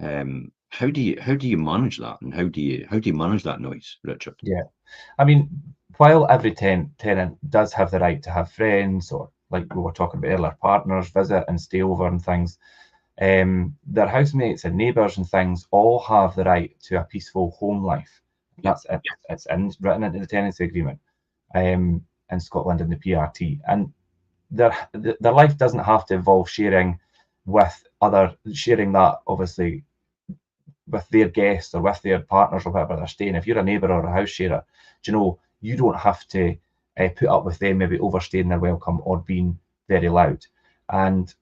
Speaker 2: how do you manage that, and how do you manage that noise, Richard?
Speaker 1: Yeah, I mean, while every tenant does have the right to have friends, or like we were talking about earlier, partners visit and stay over and things, their housemates and neighbours and things all have the right to a peaceful home life. That's it. It's written into the tenancy agreement in Scotland and the PRT, and their life doesn't have to involve sharing that obviously with their guests or with their partners or whatever they're staying. If you're a neighbour or a house sharer, do you know, you don't have to put up with them maybe overstaying their welcome or being very loud. And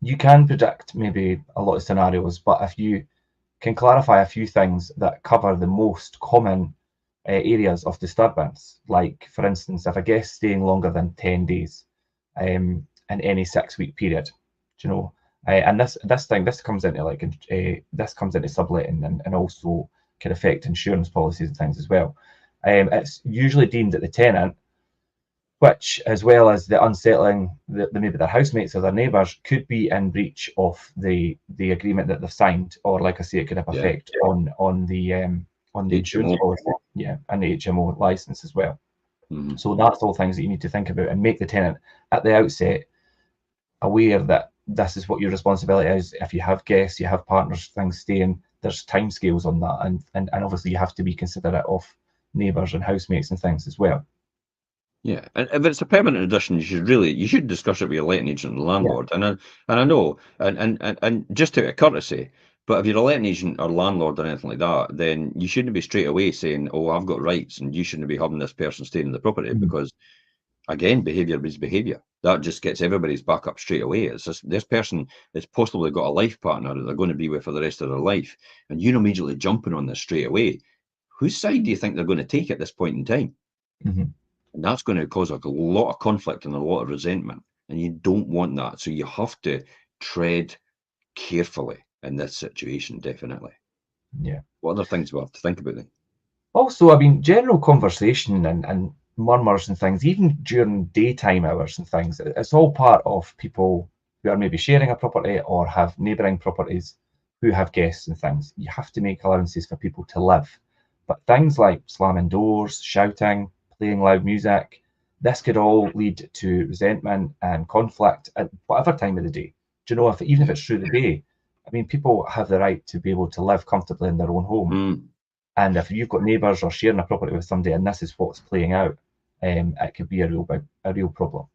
Speaker 1: you can predict maybe a lot of scenarios, but if you can clarify a few things that cover the most common areas of disturbance, like for instance, if a guest staying longer than 10 days in any 6-week period, do you know, and this comes into this comes into subletting and also can affect insurance policies and things as well. It's usually deemed that the tenant, which as well as the unsettling, maybe their housemates or their neighbours, could be in breach of the agreement that they've signed, or like I say, it could have effect on the insurance policy, and the HMO license as well. So that's all things that you need to think about and make the tenant at the outset aware that this is what your responsibility is. If you have guests, you have partners, things staying, there's timescales on that, and obviously you have to be considerate of neighbours and housemates and things as well.
Speaker 2: Yeah, and if it's a permanent addition, you should discuss it with your letting agent and landlord. And I know, and just out of courtesy, but if you're a letting agent or landlord or anything like that, then you shouldn't be straight away saying, "Oh, I've got rights," and you shouldn't be having this person staying in the property, because again, behaviour is behaviour. That just gets everybody's back up straight away. It's just, this person has possibly got a life partner that they're going to be with for the rest of their life, and you're immediately jumping on this straight away. Whose side do you think they're going to take at this point in time? And that's going to cause a lot of conflict and a lot of resentment, and you don't want that. So you have to tread carefully in this situation, definitely.
Speaker 1: Yeah.
Speaker 2: What other things we have to think about then?
Speaker 1: Also, I mean, general conversation and murmurs and things, even during daytime hours and things, it's all part of people who are maybe sharing a property or have neighbouring properties who have guests and things. You have to make allowances for people to live. But things like slamming doors, shouting, playing loud music, this could all lead to resentment and conflict at whatever time of the day. Do you know, even if it's through the day, I mean, people have the right to be able to live comfortably in their own home. And if you've got neighbours or sharing a property with somebody and this is what's playing out, it could be a real problem.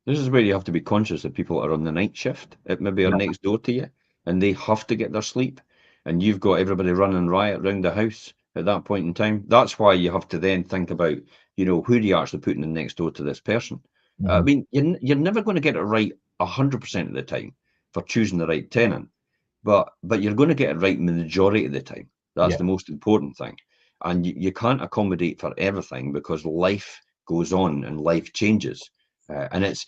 Speaker 2: This is where you have to be conscious that people are on the night shift. It maybe are next door to you, and they have to get their sleep, and you've got everybody running riot around the house at that point in time. That's why you have to then think about, who do you actually put in next door to this person? I mean, you're never going to get it right 100% of the time for choosing the right tenant, but you're going to get it right majority of the time. That's the most important thing. And you can't accommodate for everything, because life goes on and life changes. And it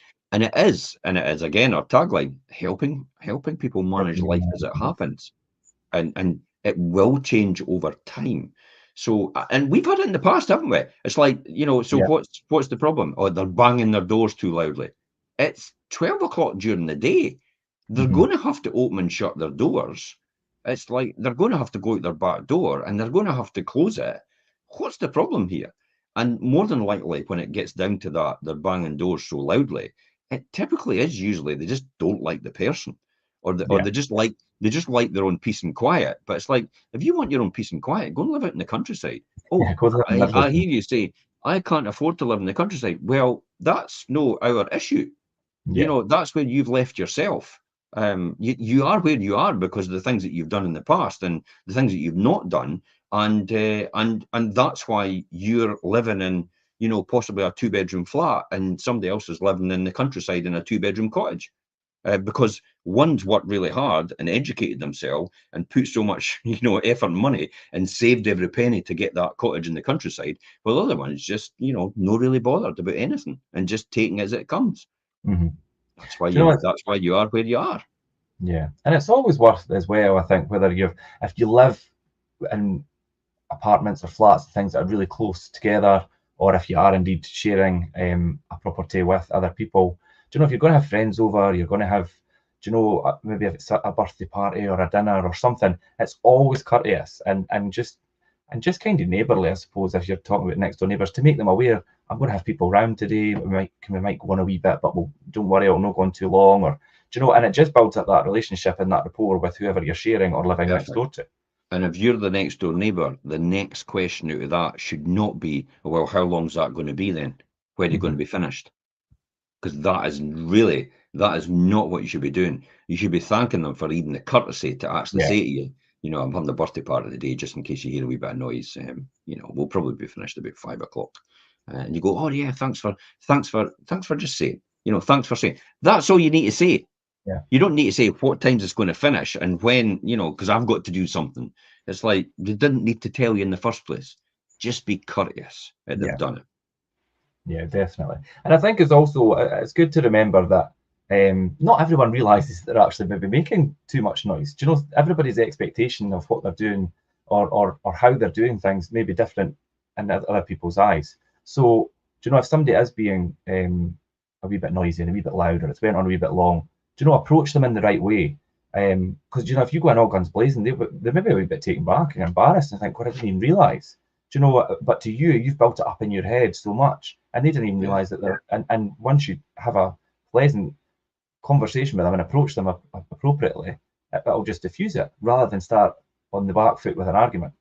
Speaker 2: is again our tagline: helping people manage life as it happens, and it will change over time. So, and we've had it in the past, haven't we? It's like, so what's the problem? Oh, they're banging their doors too loudly. It's 12 o'clock during the day. They're going to have to open and shut their doors. It's like they're going to have to go out their back door and they're going to have to close it. What's the problem here? And more than likely, when it gets down to that, they're banging doors so loudly, it typically is usually they just don't like the person, or they just like their own peace and quiet. But it's like, if you want your own peace and quiet, go and live out in the countryside. Oh, I hear you say, I can't afford to live in the countryside. Well, that's no our issue. That's where you've left yourself. You are where you are because of the things that you've done in the past and the things that you've not done, and that's why you're living in, possibly a 2-bedroom flat, and somebody else is living in the countryside in a 2-bedroom cottage, because one's worked really hard and educated themselves and put so much, effort and money and saved every penny to get that cottage in the countryside, while the other one's just, not really bothered about anything and just taking it as it comes. That's why you are where you are.
Speaker 1: Yeah, and it's always worth as well, I think, whether if you live in apartments or flats and things that are really close together, or if you are indeed sharing a property with other people. Do you know, if you're going to have friends over, you're going to have, do you know, maybe if it's a birthday party or a dinner or something, it's always courteous and just kind of neighbourly, I suppose, if you're talking about next door neighbours, to make them aware, I'm going to have people round today, we might go on a wee bit, but don't worry, it'll not go on too long, or, do you know, and it just builds up that relationship and that rapport with whoever you're sharing or living next door to.
Speaker 2: And if you're the next door neighbour, the next question out of that should not be, well, how long's that going to be then? When are you going to be finished? Because that is not what you should be doing. You should be thanking them for even the courtesy to actually say to you, you know, I'm having the birthday party today, just in case you hear a wee bit of noise. You know, we'll probably be finished about 5 o'clock. And you go, oh yeah, thanks for just saying, you know, thanks for saying. That's all you need to say.
Speaker 1: Yeah.
Speaker 2: You don't need to say what times it's going to finish and when, you know, because I've got to do something. It's like, they didn't need to tell you in the first place. Just be courteous that they've done it.
Speaker 1: Yeah, definitely. And I think it's good to remember that not everyone realises they're actually maybe making too much noise. Do you know, everybody's expectation of what they're doing or how they're doing things may be different in other people's eyes. So, do you know, if somebody is being a wee bit noisy and a wee bit loud, or it's went on a wee bit long, do you know, approach them in the right way. Because, you know, if you go in all guns blazing, they may be a wee bit taken back and embarrassed and think, what, I didn't even realise. Do you know what? But to you, you've built it up in your head so much, and they didn't even realise that they're. And once you have a pleasant conversation with them and approach them appropriately, it'll just diffuse it rather than start on the back foot with an argument.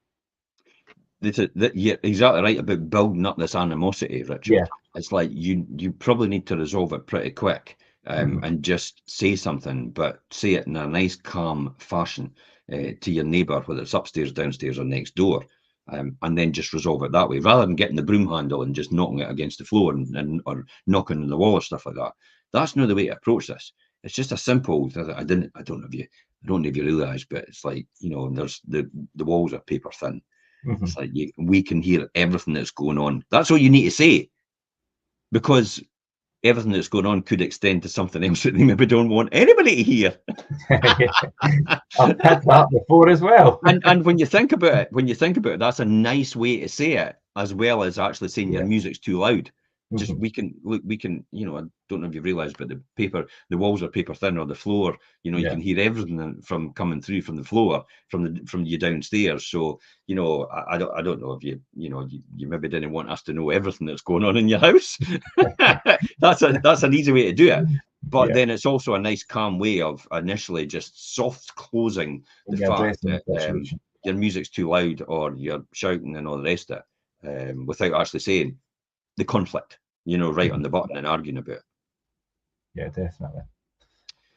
Speaker 2: You're exactly right about building up this animosity, Richard.
Speaker 1: Yeah.
Speaker 2: It's like you probably need to resolve it pretty quick and just say something, but say it in a nice, calm fashion to your neighbour, whether it's upstairs, downstairs, or next door. And then just resolve it that way, rather than getting the broom handle and just knocking it against the floor or knocking on the wall or stuff like that. That's not the way to approach this. It's just a simple. I don't know if you realise, but it's like, you know, there's the walls are paper thin. It's like we can hear everything that's going on. That's all you need to say, because everything that's going on could extend to something else that they maybe don't want anybody to hear.
Speaker 1: I've had that before as well.
Speaker 2: and when you think about it, that's a nice way to say it, as well as actually saying your music's too loud. Just we can, you know, I don't know if you've realised, but the walls are paper thin, or the floor, you know, you can hear everything from coming through from the floor, from you downstairs. So, you know, I don't know if you maybe didn't want us to know everything that's going on in your house. That's an easy way to do it. But then it's also a nice, calm way of initially just soft closing the fact that your music's too loud or you're shouting and all the rest of it, without actually saying the conflict, you know, right on the button and arguing about it.
Speaker 1: Yeah, definitely.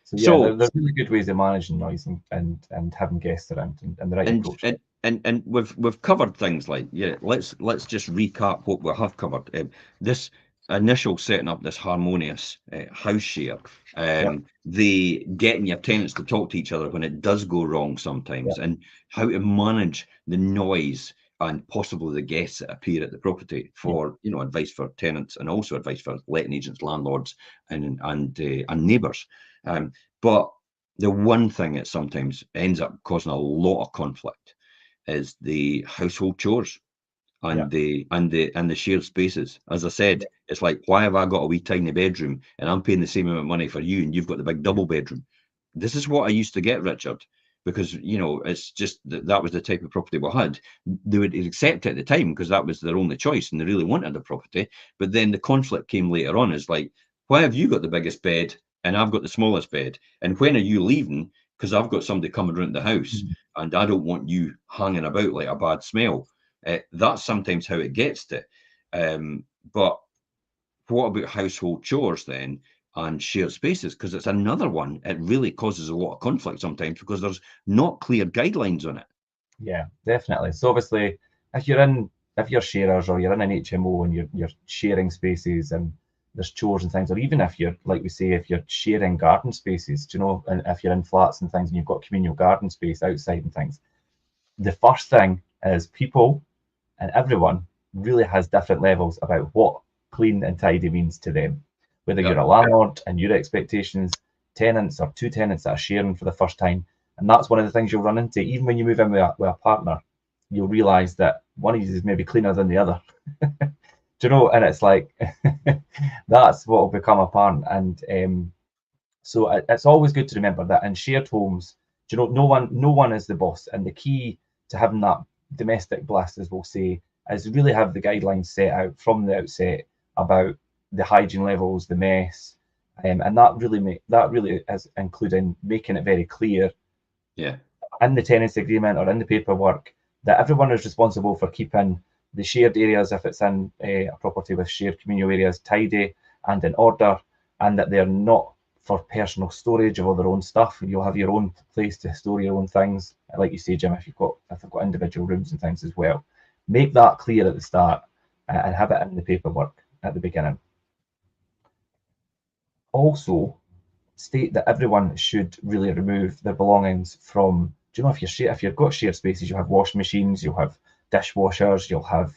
Speaker 1: So there's really good ways of managing noise and having guests around and the right approach.
Speaker 2: And we've covered things like, let's just recap what we have covered. This initial setting up this harmonious house share, the getting your tenants to talk to each other when it does go wrong sometimes, and how to manage the noise and possibly the guests that appear at the property for, you know, advice for tenants and also advice for letting agents, landlords, and neighbours. But the one thing that sometimes ends up causing a lot of conflict is the household chores and the shared spaces. As I said, it's like, why have I got a wee tiny bedroom and I'm paying the same amount of money for you and you've got the big double bedroom? This is what I used to get, Richard, because, you know, it's just that was the type of property we had. They would accept it at the time because that was their only choice and they really wanted the property. But then the conflict came later on. It's like, why have you got the biggest bed and I've got the smallest bed? And when are you leaving? Because I've got somebody coming around the house and I don't want you hanging about like a bad smell. That's sometimes how it gets to. But what about household chores then and shared spaces? Because it's another one. It really causes a lot of conflict sometimes because there's not clear guidelines on it.
Speaker 1: Yeah, definitely. So obviously, if you're sharers or you're in an HMO and you're sharing spaces and there's chores and things, or even if you're, like we say, if you're sharing garden spaces, you know, and if you're in flats and things and you've got communal garden space outside and things, the first thing is people and everyone really has different levels about what clean and tidy means to them. Whether you're a landlord and your expectations tenants or 2 tenants that are sharing for the first time. And that's one of the things you'll run into. Even when you move in with a partner, you'll realise that one of you is maybe cleaner than the other. Do you know? And it's like, that's what will become apparent. And so it's always good to remember that in shared homes, do you know, no one is the boss. And the key to having that domestic bliss, as we'll say, is really have the guidelines set out from the outset about the hygiene levels, the mess, and that really is including making it very clear, in the tenancy agreement or in the paperwork, that everyone is responsible for keeping the shared areas, if it's in a property with shared communal areas, tidy and in order, and that they're not for personal storage of all their own stuff. You'll have your own place to store your own things, like you say, Jim. If they've got individual rooms and things as well, make that clear at the start and have it in the paperwork at the beginning. Also, state that everyone should really remove their belongings from. Do you know, if you've got shared spaces, you'll have washing machines, you'll have dishwashers, you'll have,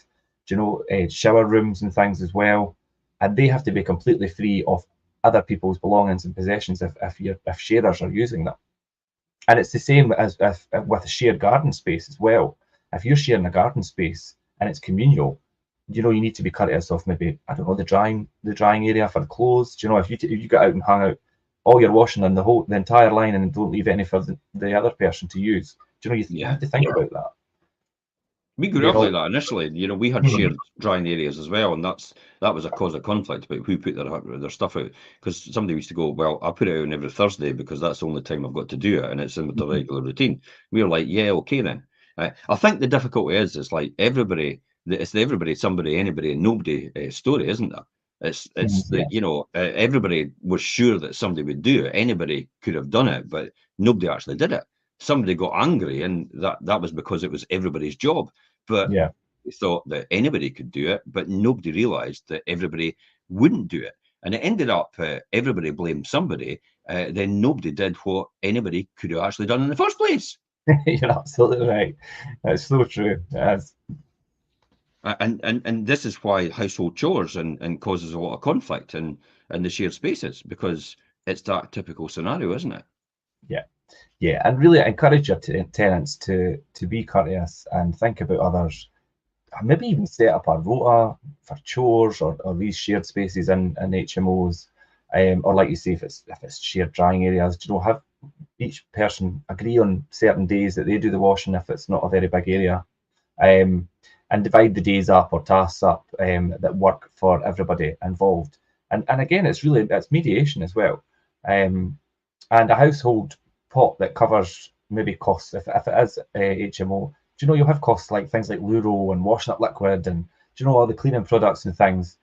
Speaker 1: do you know, shower rooms and things as well, and they have to be completely free of other people's belongings and possessions if sharers are using them. And it's the same as with a shared garden space as well. If you're sharing a garden space and it's communal, you know, you need to be courteous of maybe, I don't know, the drying area for the clothes. Do you know, if you get out and hang out all your washing on the entire line and don't leave any for the other person to use, do you know, you have to think about that.
Speaker 2: We grew up like that initially. You know, we had shared drying areas as well, and that was a cause of conflict about who put their stuff out. Because somebody used to go, well, I put it out on every Thursday because that's the only time I've got to do it, and it's in the regular routine. We were like, yeah, okay then. I think the difficulty is like it's everybody, somebody, anybody, and nobody story, isn't it? It's you know, everybody was sure that somebody would do it. Anybody could have done it, but nobody actually did it. Somebody got angry, and that was because it was everybody's job. But we thought that anybody could do it, but nobody realised that everybody wouldn't do it. And it ended up everybody blamed somebody. Then nobody did what anybody could have actually done in the first place.
Speaker 1: You're absolutely right. That's so true. Yes.
Speaker 2: And this is why household chores and causes a lot of conflict in the shared spaces, because it's that typical scenario, isn't it?
Speaker 1: Yeah, and really encourage your tenants to be courteous and think about others. Maybe even set up a rota for chores or these shared spaces in HMOs, or like you say, if it's shared drying areas, you know, have each person agree on certain days that they do the washing if it's not a very big area, and divide the days up or tasks up that work for everybody involved. And again, it's mediation as well, and a household pot that covers maybe costs. If it is HMO, do you know, you'll have costs like things like Luro and washing up liquid and, do you know, all the cleaning products and things.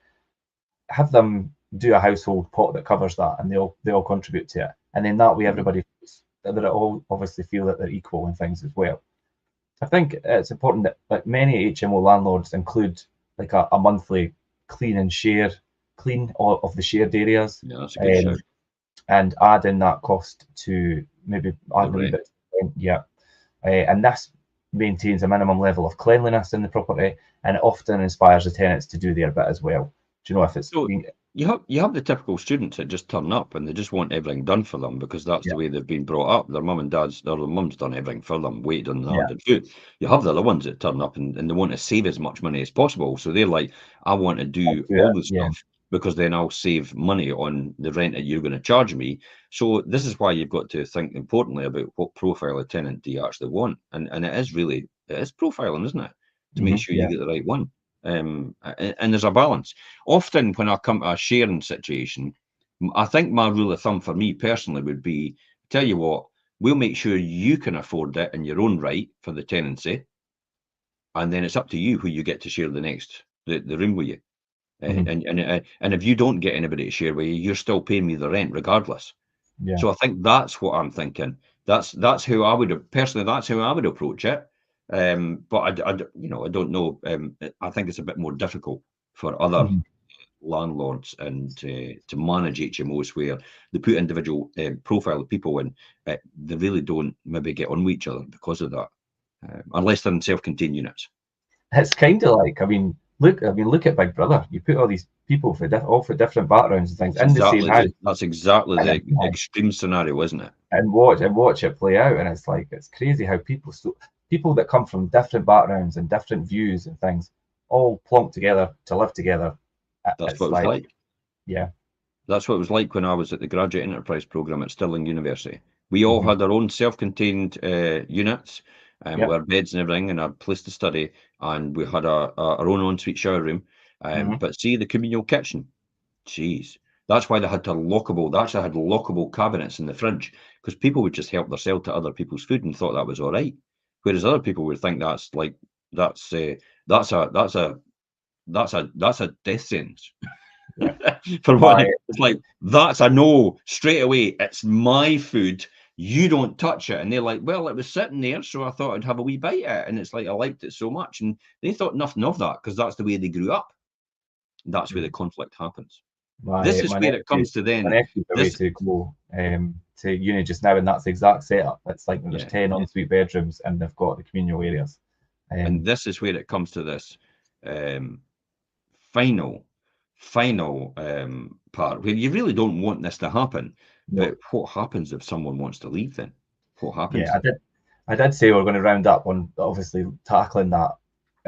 Speaker 1: Have them do a household pot that covers that, and they all contribute to it, and then that way everybody feels that they all obviously feel that they're equal in things as well. I think it's important that like many HMO landlords include like a monthly clean of the shared areas.
Speaker 2: Yeah, that's a good shout.
Speaker 1: And add in that cost to maybe add a little bit. And this maintains a minimum level of cleanliness in the property, and it often inspires the tenants to do their bit as well. Do you know, if it's
Speaker 2: you have the typical students that just turn up and they just want everything done for them because that's the way they've been brought up. Their mum and dad's, their mum's done everything for them, waited on the hand and food. You have the other ones that turn up and they want to save as much money as possible. So they're like, I want to do all the stuff because then I'll save money on the rent that you're going to charge me. So this is why you've got to think importantly about what profile of tenant do you actually want. And it is profiling, isn't it? To make sure you get the right one. And there's a balance. Often when I come to a sharing situation, I think my rule of thumb for me personally would be, tell you what, we'll make sure you can afford it in your own right for the tenancy, and then it's up to you who you get to share the room with you. And if you don't get anybody to share with you, you're still paying me the rent regardless. So I think that's what I'm thinking. That's how I would approach it. But I don't know. I think it's a bit more difficult for other landlords and to manage HMOs where they put individual profile of people in. They really don't maybe get on with each other because of that, unless they're in self-contained units.
Speaker 1: It's kind of like, I mean, look at Big Brother. You put all these people all for different backgrounds and things in the same house.
Speaker 2: That's exactly the extreme scenario, isn't it?
Speaker 1: And watch it play out, and it's like, it's crazy how people that come from different backgrounds and different views and things all plonk together to live together.
Speaker 2: That's what it was like.
Speaker 1: Yeah.
Speaker 2: That's what it was like when I was at the Graduate Enterprise Programme at Stirling University. We all had our own self-contained units, with our beds and everything, and our place to study, and we had our own ensuite shower room. But see, the communal kitchen, jeez, that's why they had to lockable. They actually had lockable cabinets in the fridge, because people would just help themselves to other people's food and thought that was all right. Whereas other people would think that's a death sentence. For one, it's like, that's a no straight away. It's my food. You don't touch it. And they're like, well, it was sitting there, so I thought I'd have a wee bite at it. And it's like, I liked it so much. And they thought nothing of that, because that's the way they grew up. That's where the conflict happens. This is where it comes to then.
Speaker 1: To go to uni just now, and that's the exact setup. It's like there's 10 ensuite bedrooms, and they've got the communal areas.
Speaker 2: And this is where it comes to this final part, where you really don't want this to happen. But what happens if someone wants to leave then? What happens?
Speaker 1: Yeah, I did say we're going to round up on obviously tackling that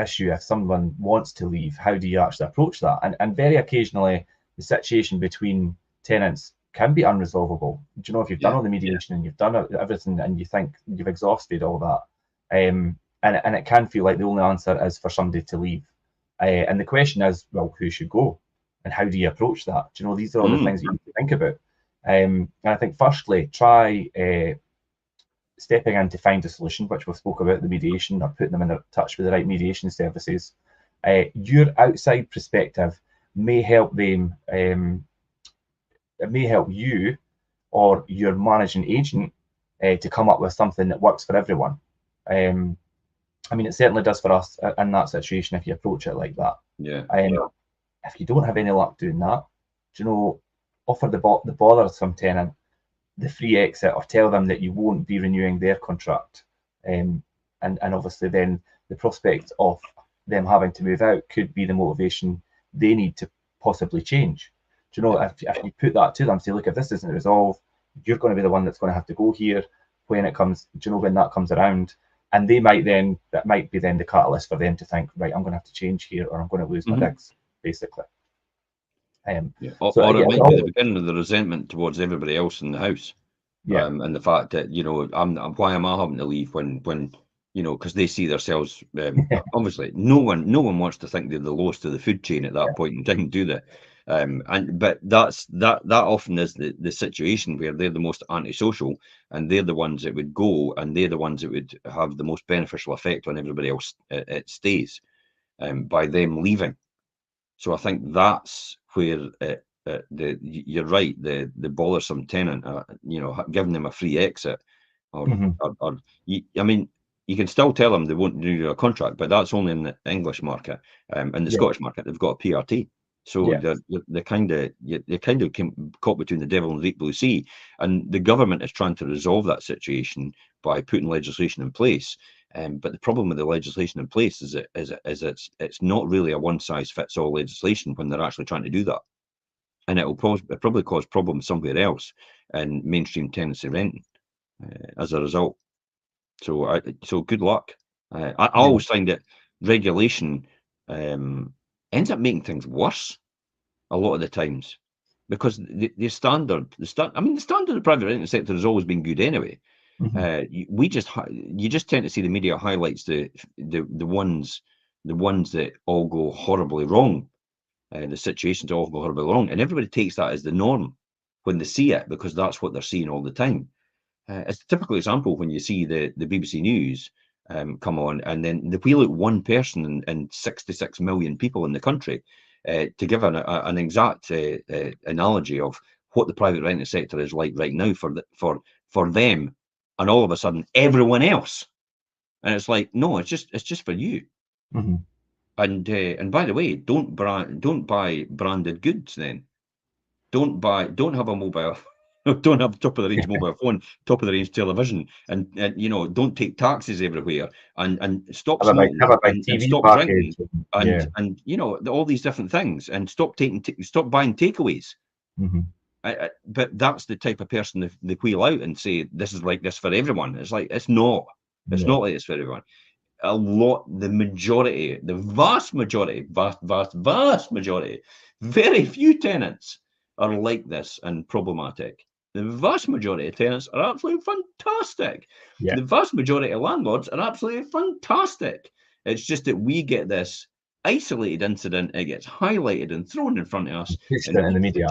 Speaker 1: issue. If someone wants to leave, how do you actually approach that? And very occasionally, the situation between tenants can be unresolvable. Do you know, if you've done all the mediation and you've done everything, and you think you've exhausted all that, and it can feel like the only answer is for somebody to leave. And the question is, well, who should go? And how do you approach that? Do you know, these are all the things you need to think about. And I think firstly, try stepping in to find a solution, which we've spoke about, the mediation, or putting them in touch with the right mediation services. Your outside perspective may help them. It may help you or your managing agent to come up with something that works for everyone. I mean, it certainly does for us in that situation if you approach it like that. If you don't have any luck doing that, do you know, offer the bother some tenant the free exit, or tell them that you won't be renewing their contract. And obviously then the prospect of them having to move out could be the motivation they need to possibly change. Do you know, if you put that to them, say, look, if this isn't resolved, you're going to be the one that's going to have to go here when it comes, do you know, when that comes around. And that might be then the catalyst for them to think, right, I'm going to have to change here, or I'm going to lose my digs, basically.
Speaker 2: Or it might be the beginning of the resentment towards everybody else in the house. And the fact that, you know, why am I having to leave when you know, because they see themselves, obviously no one wants to think they're the lowest of the food chain at that point in time, do they? But that often is the situation where they're the most antisocial, and they're the ones that would go, and they're the ones that would have the most beneficial effect on everybody else. It stays by them leaving. So I think that's where you're right. The bothersome tenant, you know, giving them a free exit, or I mean, you can still tell them they won't renew a contract, but that's only in the English market. In the Scottish market, they've got a PRT. So they're kind of caught between the devil and the deep blue sea, and the government is trying to resolve that situation by putting legislation in place. But the problem with the legislation in place is it's not really a one-size-fits-all legislation when they're actually trying to do that, and it will probably cause problems somewhere else in mainstream tenancy renting as a result. So good luck. I always find that regulation ends up making things worse a lot of the times, because the standard of private renting sector has always been good anyway. You just tend to see the media highlights the ones that all go horribly wrong, the situations all go horribly wrong, and everybody takes that as the norm when they see it, because that's what they're seeing all the time. It's a typical example when you see the BBC News come on, and then they wheel out one person and 66 million people in the country to give an exact analogy of what the private renting sector is like right now for them, and all of a sudden everyone else, and it's like, no, it's just for you. And by the way, don't buy branded goods. Then don't have a mobile don't have top of the range mobile phone, top of the range television, and you know, don't take taxis everywhere, and stop smoking,
Speaker 1: have a big
Speaker 2: and
Speaker 1: TV
Speaker 2: stop
Speaker 1: package.
Speaker 2: drinking,
Speaker 1: Yeah.
Speaker 2: and you know, all these different things, and stop buying takeaways. But that's the type of person they wheel out and say this is like this for everyone. It's like it's not. It's not like this for everyone. The majority, the vast majority, vast majority, very few tenants are like this and problematic. The vast majority of tenants are absolutely fantastic.
Speaker 1: Yeah.
Speaker 2: The vast majority of landlords are absolutely fantastic. It's just that we get this isolated incident, it gets highlighted and thrown in front of us
Speaker 1: in the media,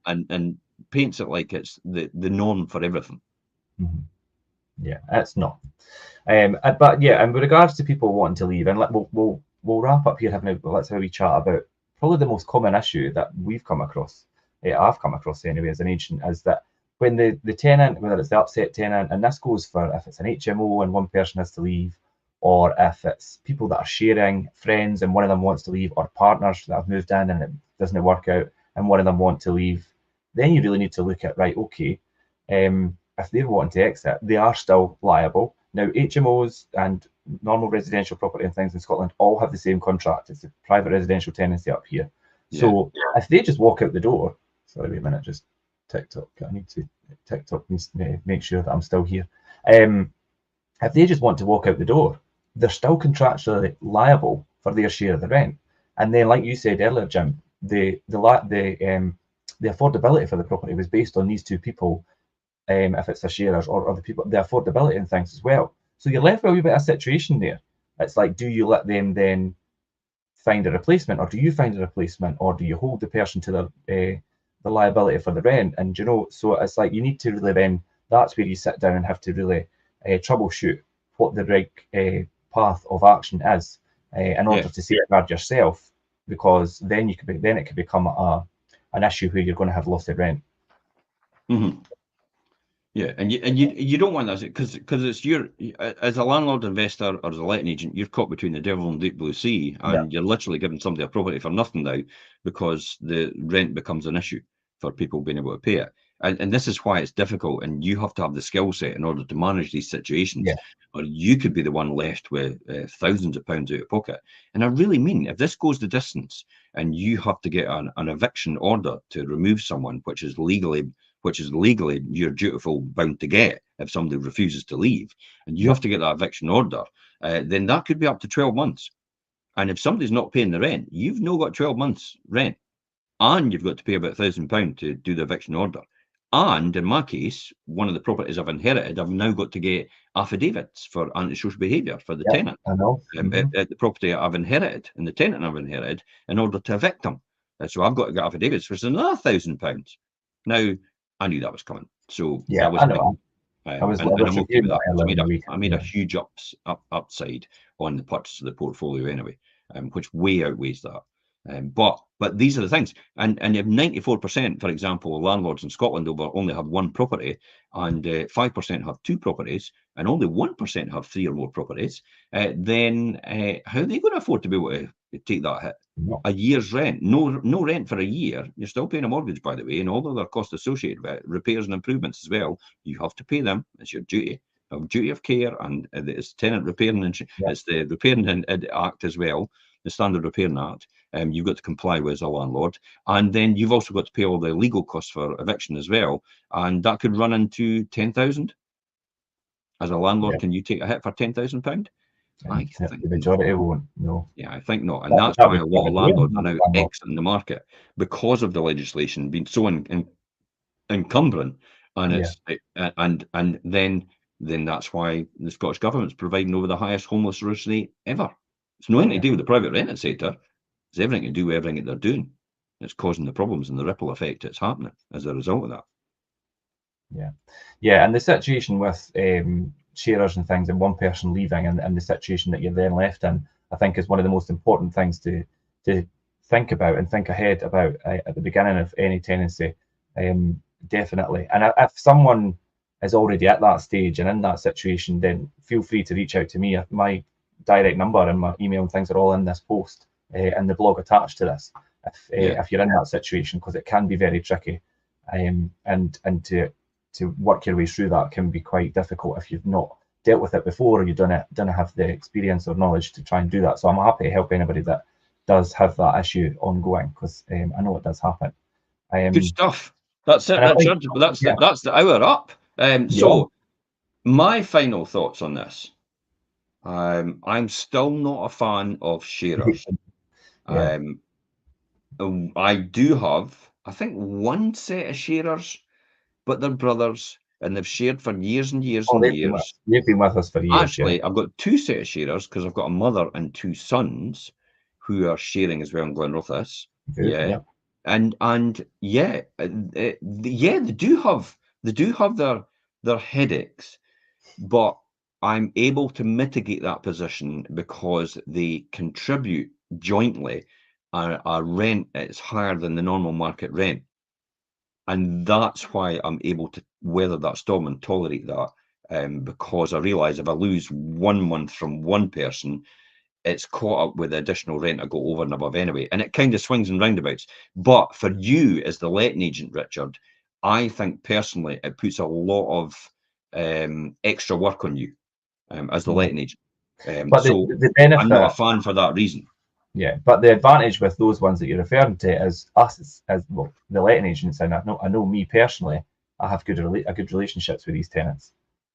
Speaker 2: and paints it like it's the norm for everything.
Speaker 1: Yeah, it's not. But yeah, and with regards to people wanting to leave, and we'll wrap up here. Let's have a wee chat about probably the most common issue that we've come across. I've come across anyway as an agent, is that when the tenant, whether it's the upset tenant, and this goes for if it's an HMO and one person has to leave, or if it's people that are sharing, friends, and one of them wants to leave, or partners that have moved in and it doesn't work out, and one of them want to leave, then you really need to look at, right, okay, if they're wanting to exit, they are still liable. Now, HMOs and normal residential property and things in Scotland all have the same contract. It's a private residential tenancy up here. So if they just walk out the door, sorry, wait a minute, just TikTok. TikTok needs to make sure that I'm still here. If they just want to walk out the door, they're still contractually liable for their share of the rent. And then, like you said earlier, Jim, the affordability for the property was based on these two people. If it's the sharers or the people, the affordability and things as well. So you're left with a wee bit of a situation there. It's like, do you let them then find a replacement, or do you find a replacement, or do you hold the person to the liability for the rent? And you know, so it's like you need to really then, that's where you sit down and have to really troubleshoot what the right path of action is in order to safeguard yourself, because then it could become an issue where you're going to have loss of rent.
Speaker 2: Yeah, and you don't want that, because it's your, as a landlord investor or as a letting agent, you're caught between the devil and deep blue sea, and you're literally giving somebody a property for nothing now because the rent becomes an issue for people being able to pay it. And this is why it's difficult, and you have to have the skill set in order to manage these situations, or you could be the one left with thousands of pounds out of pocket. And I really mean, if this goes the distance and you have to get an eviction order to remove someone, which is legally you're dutiful bound to get if somebody refuses to leave, and you have to get that eviction order, then that could be up to 12 months. And if somebody's not paying the rent, you've now got 12 months rent, and you've got to pay about £1,000 to do the eviction order. And in my case, one of the properties I've inherited, I've now got to get affidavits for antisocial behaviour for the tenant at the property I've inherited and the tenant I've inherited in order to evict them. So I've got to get affidavits, which is another £1,000. Now, I knew that was coming, so that was me. And I'm okay with that. So I made a huge upside on the purchase of the portfolio anyway, which way outweighs that. But these are the things, and if 94%, for example, of landlords in Scotland only have one property, and 5% have two properties, and only 1% have three or more properties, then how are they going to afford to be able to take that hit? A year's rent, no rent for a year. You're still paying a mortgage, by the way, and all other costs associated with it, repairs and improvements as well. You have to pay them. It's your duty of care, and it's tenant repairing. It's the Repairing Act as well, the Standard Repairing Act. You've got to comply with as a landlord, and then you've also got to pay all the legal costs for eviction as well, and that could run into 10,000. As a landlord, can you take a hit for £10,000? I think
Speaker 1: the majority won't. No.
Speaker 2: Yeah, I think not, and that's why a lot of landlords are now exiting the market, because of the legislation being so encumbering, and it's and then that's why the Scottish Government's providing over the highest homeless rate ever. It's nothing to do with the private rented sector. It's everything to do with everything that they're doing. It's causing the problems and the ripple effect that's happening as a result of that.
Speaker 1: And the situation with sharers and things, and one person leaving, and the situation that you're then left in, I think is one of the most important things to think about and think ahead about at the beginning of any tenancy, definitely. And if someone is already at that stage and in that situation, then feel free to reach out to me. My direct number and my email and things are all in this post and the blog attached to this. If you're in that situation, because it can be very tricky. and to work your way through that can be quite difficult if you've not dealt with it before, or you don't have the experience or knowledge to try and do that. So I'm happy to help anybody that does have that issue ongoing, because I know it does happen.
Speaker 2: Good stuff. That's it, Richard. That's the hour up. So my final thoughts on this. I'm still not a fan of sharers. I do have, I think, one set of sharers, but they're brothers, and they've shared for years and years and years.
Speaker 1: They've been with us for years.
Speaker 2: Actually, I've got two set of sharers, because I've got a mother and two sons who are sharing as well in Glenrothes. And they do have their headaches, but I'm able to mitigate that position because they contribute jointly a rent that's higher than the normal market rent. And that's why I'm able to weather that storm and tolerate that, because I realise if I lose 1 month from one person, it's caught up with the additional rent I go over and above anyway. And it kind of swings and roundabouts. But for you as the letting agent, Richard, I think personally it puts a lot of extra work on you as the letting agent.
Speaker 1: But
Speaker 2: so
Speaker 1: the benefit,
Speaker 2: I'm not a fan for that reason.
Speaker 1: Yeah, but the advantage with those ones that you're referring to is us as well, the letting agents, and I know me personally, I have good relationships with these tenants,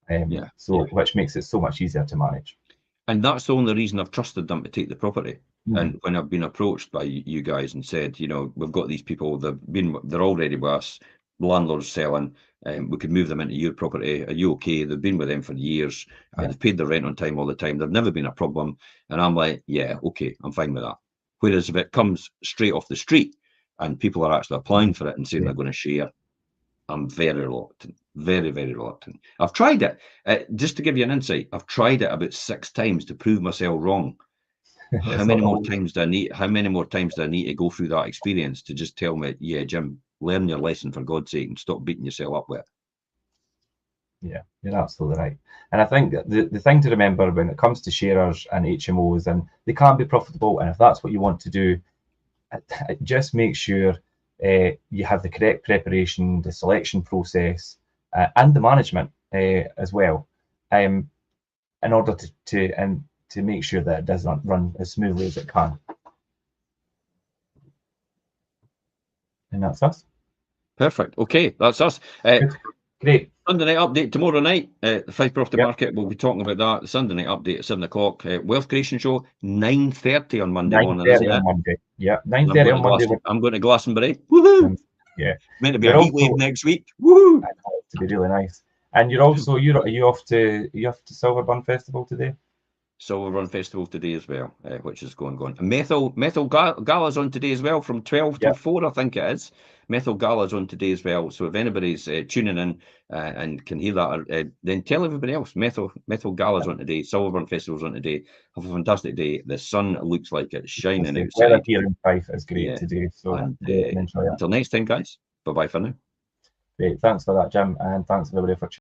Speaker 1: which makes it so much easier to manage.
Speaker 2: And that's the only reason I've trusted them to take the property. And when I've been approached by you guys and said, we've got these people, they're already with us, landlords selling, we could move them into your property. Are you okay? They've been with them for years. They've paid their rent on time all the time. They've never been a problem. And I'm like, yeah, okay, I'm fine with that. Whereas if it comes straight off the street and people are actually applying for it and saying they're going to share, I'm very reluctant, very, very reluctant. I've tried it. Just to give you an insight, I've tried it about 6 times to prove myself wrong. How many more times do I need to go through that experience to just tell me, yeah, Jim, learn your lesson for God's sake and stop beating yourself up with it?
Speaker 1: Yeah, you're absolutely right. And I think the thing to remember when it comes to sharers and HMOs, and they can be profitable, and if that's what you want to do, just make sure you have the correct preparation, the selection process, and the management as well, in order to make sure that it doesn't run as smoothly as it can. And that's us.
Speaker 2: Perfect. Okay, that's us.
Speaker 1: Great.
Speaker 2: Sunday night update tomorrow night. The Fife property market, we'll be talking about that. The Sunday night update at 7 o'clock. Wealth creation show 9:30 on Monday morning.
Speaker 1: 9:30 on Monday. Yeah, 9:30 on Monday.
Speaker 2: I'm going to Glastonbury. Woohoo! Meant to be a heat wave next week. Woohoo!
Speaker 1: To be really nice. And you're also are you off to Silverburn Festival today?
Speaker 2: Silverburn Festival today as well, which is going. And Methil Gala's on today as well from 12 to 4, I think it is. Methil Gala's on today as well. So if anybody's tuning in and can hear that, then tell everybody else. Methil Gala's on today. Silverburn Festival's on today. Have a fantastic day. The sun looks like it's shining outside.
Speaker 1: Weather here in Fife is great today. So
Speaker 2: until next time, guys. Bye-bye for now.
Speaker 1: Great. Thanks for that, Jim. And thanks everybody for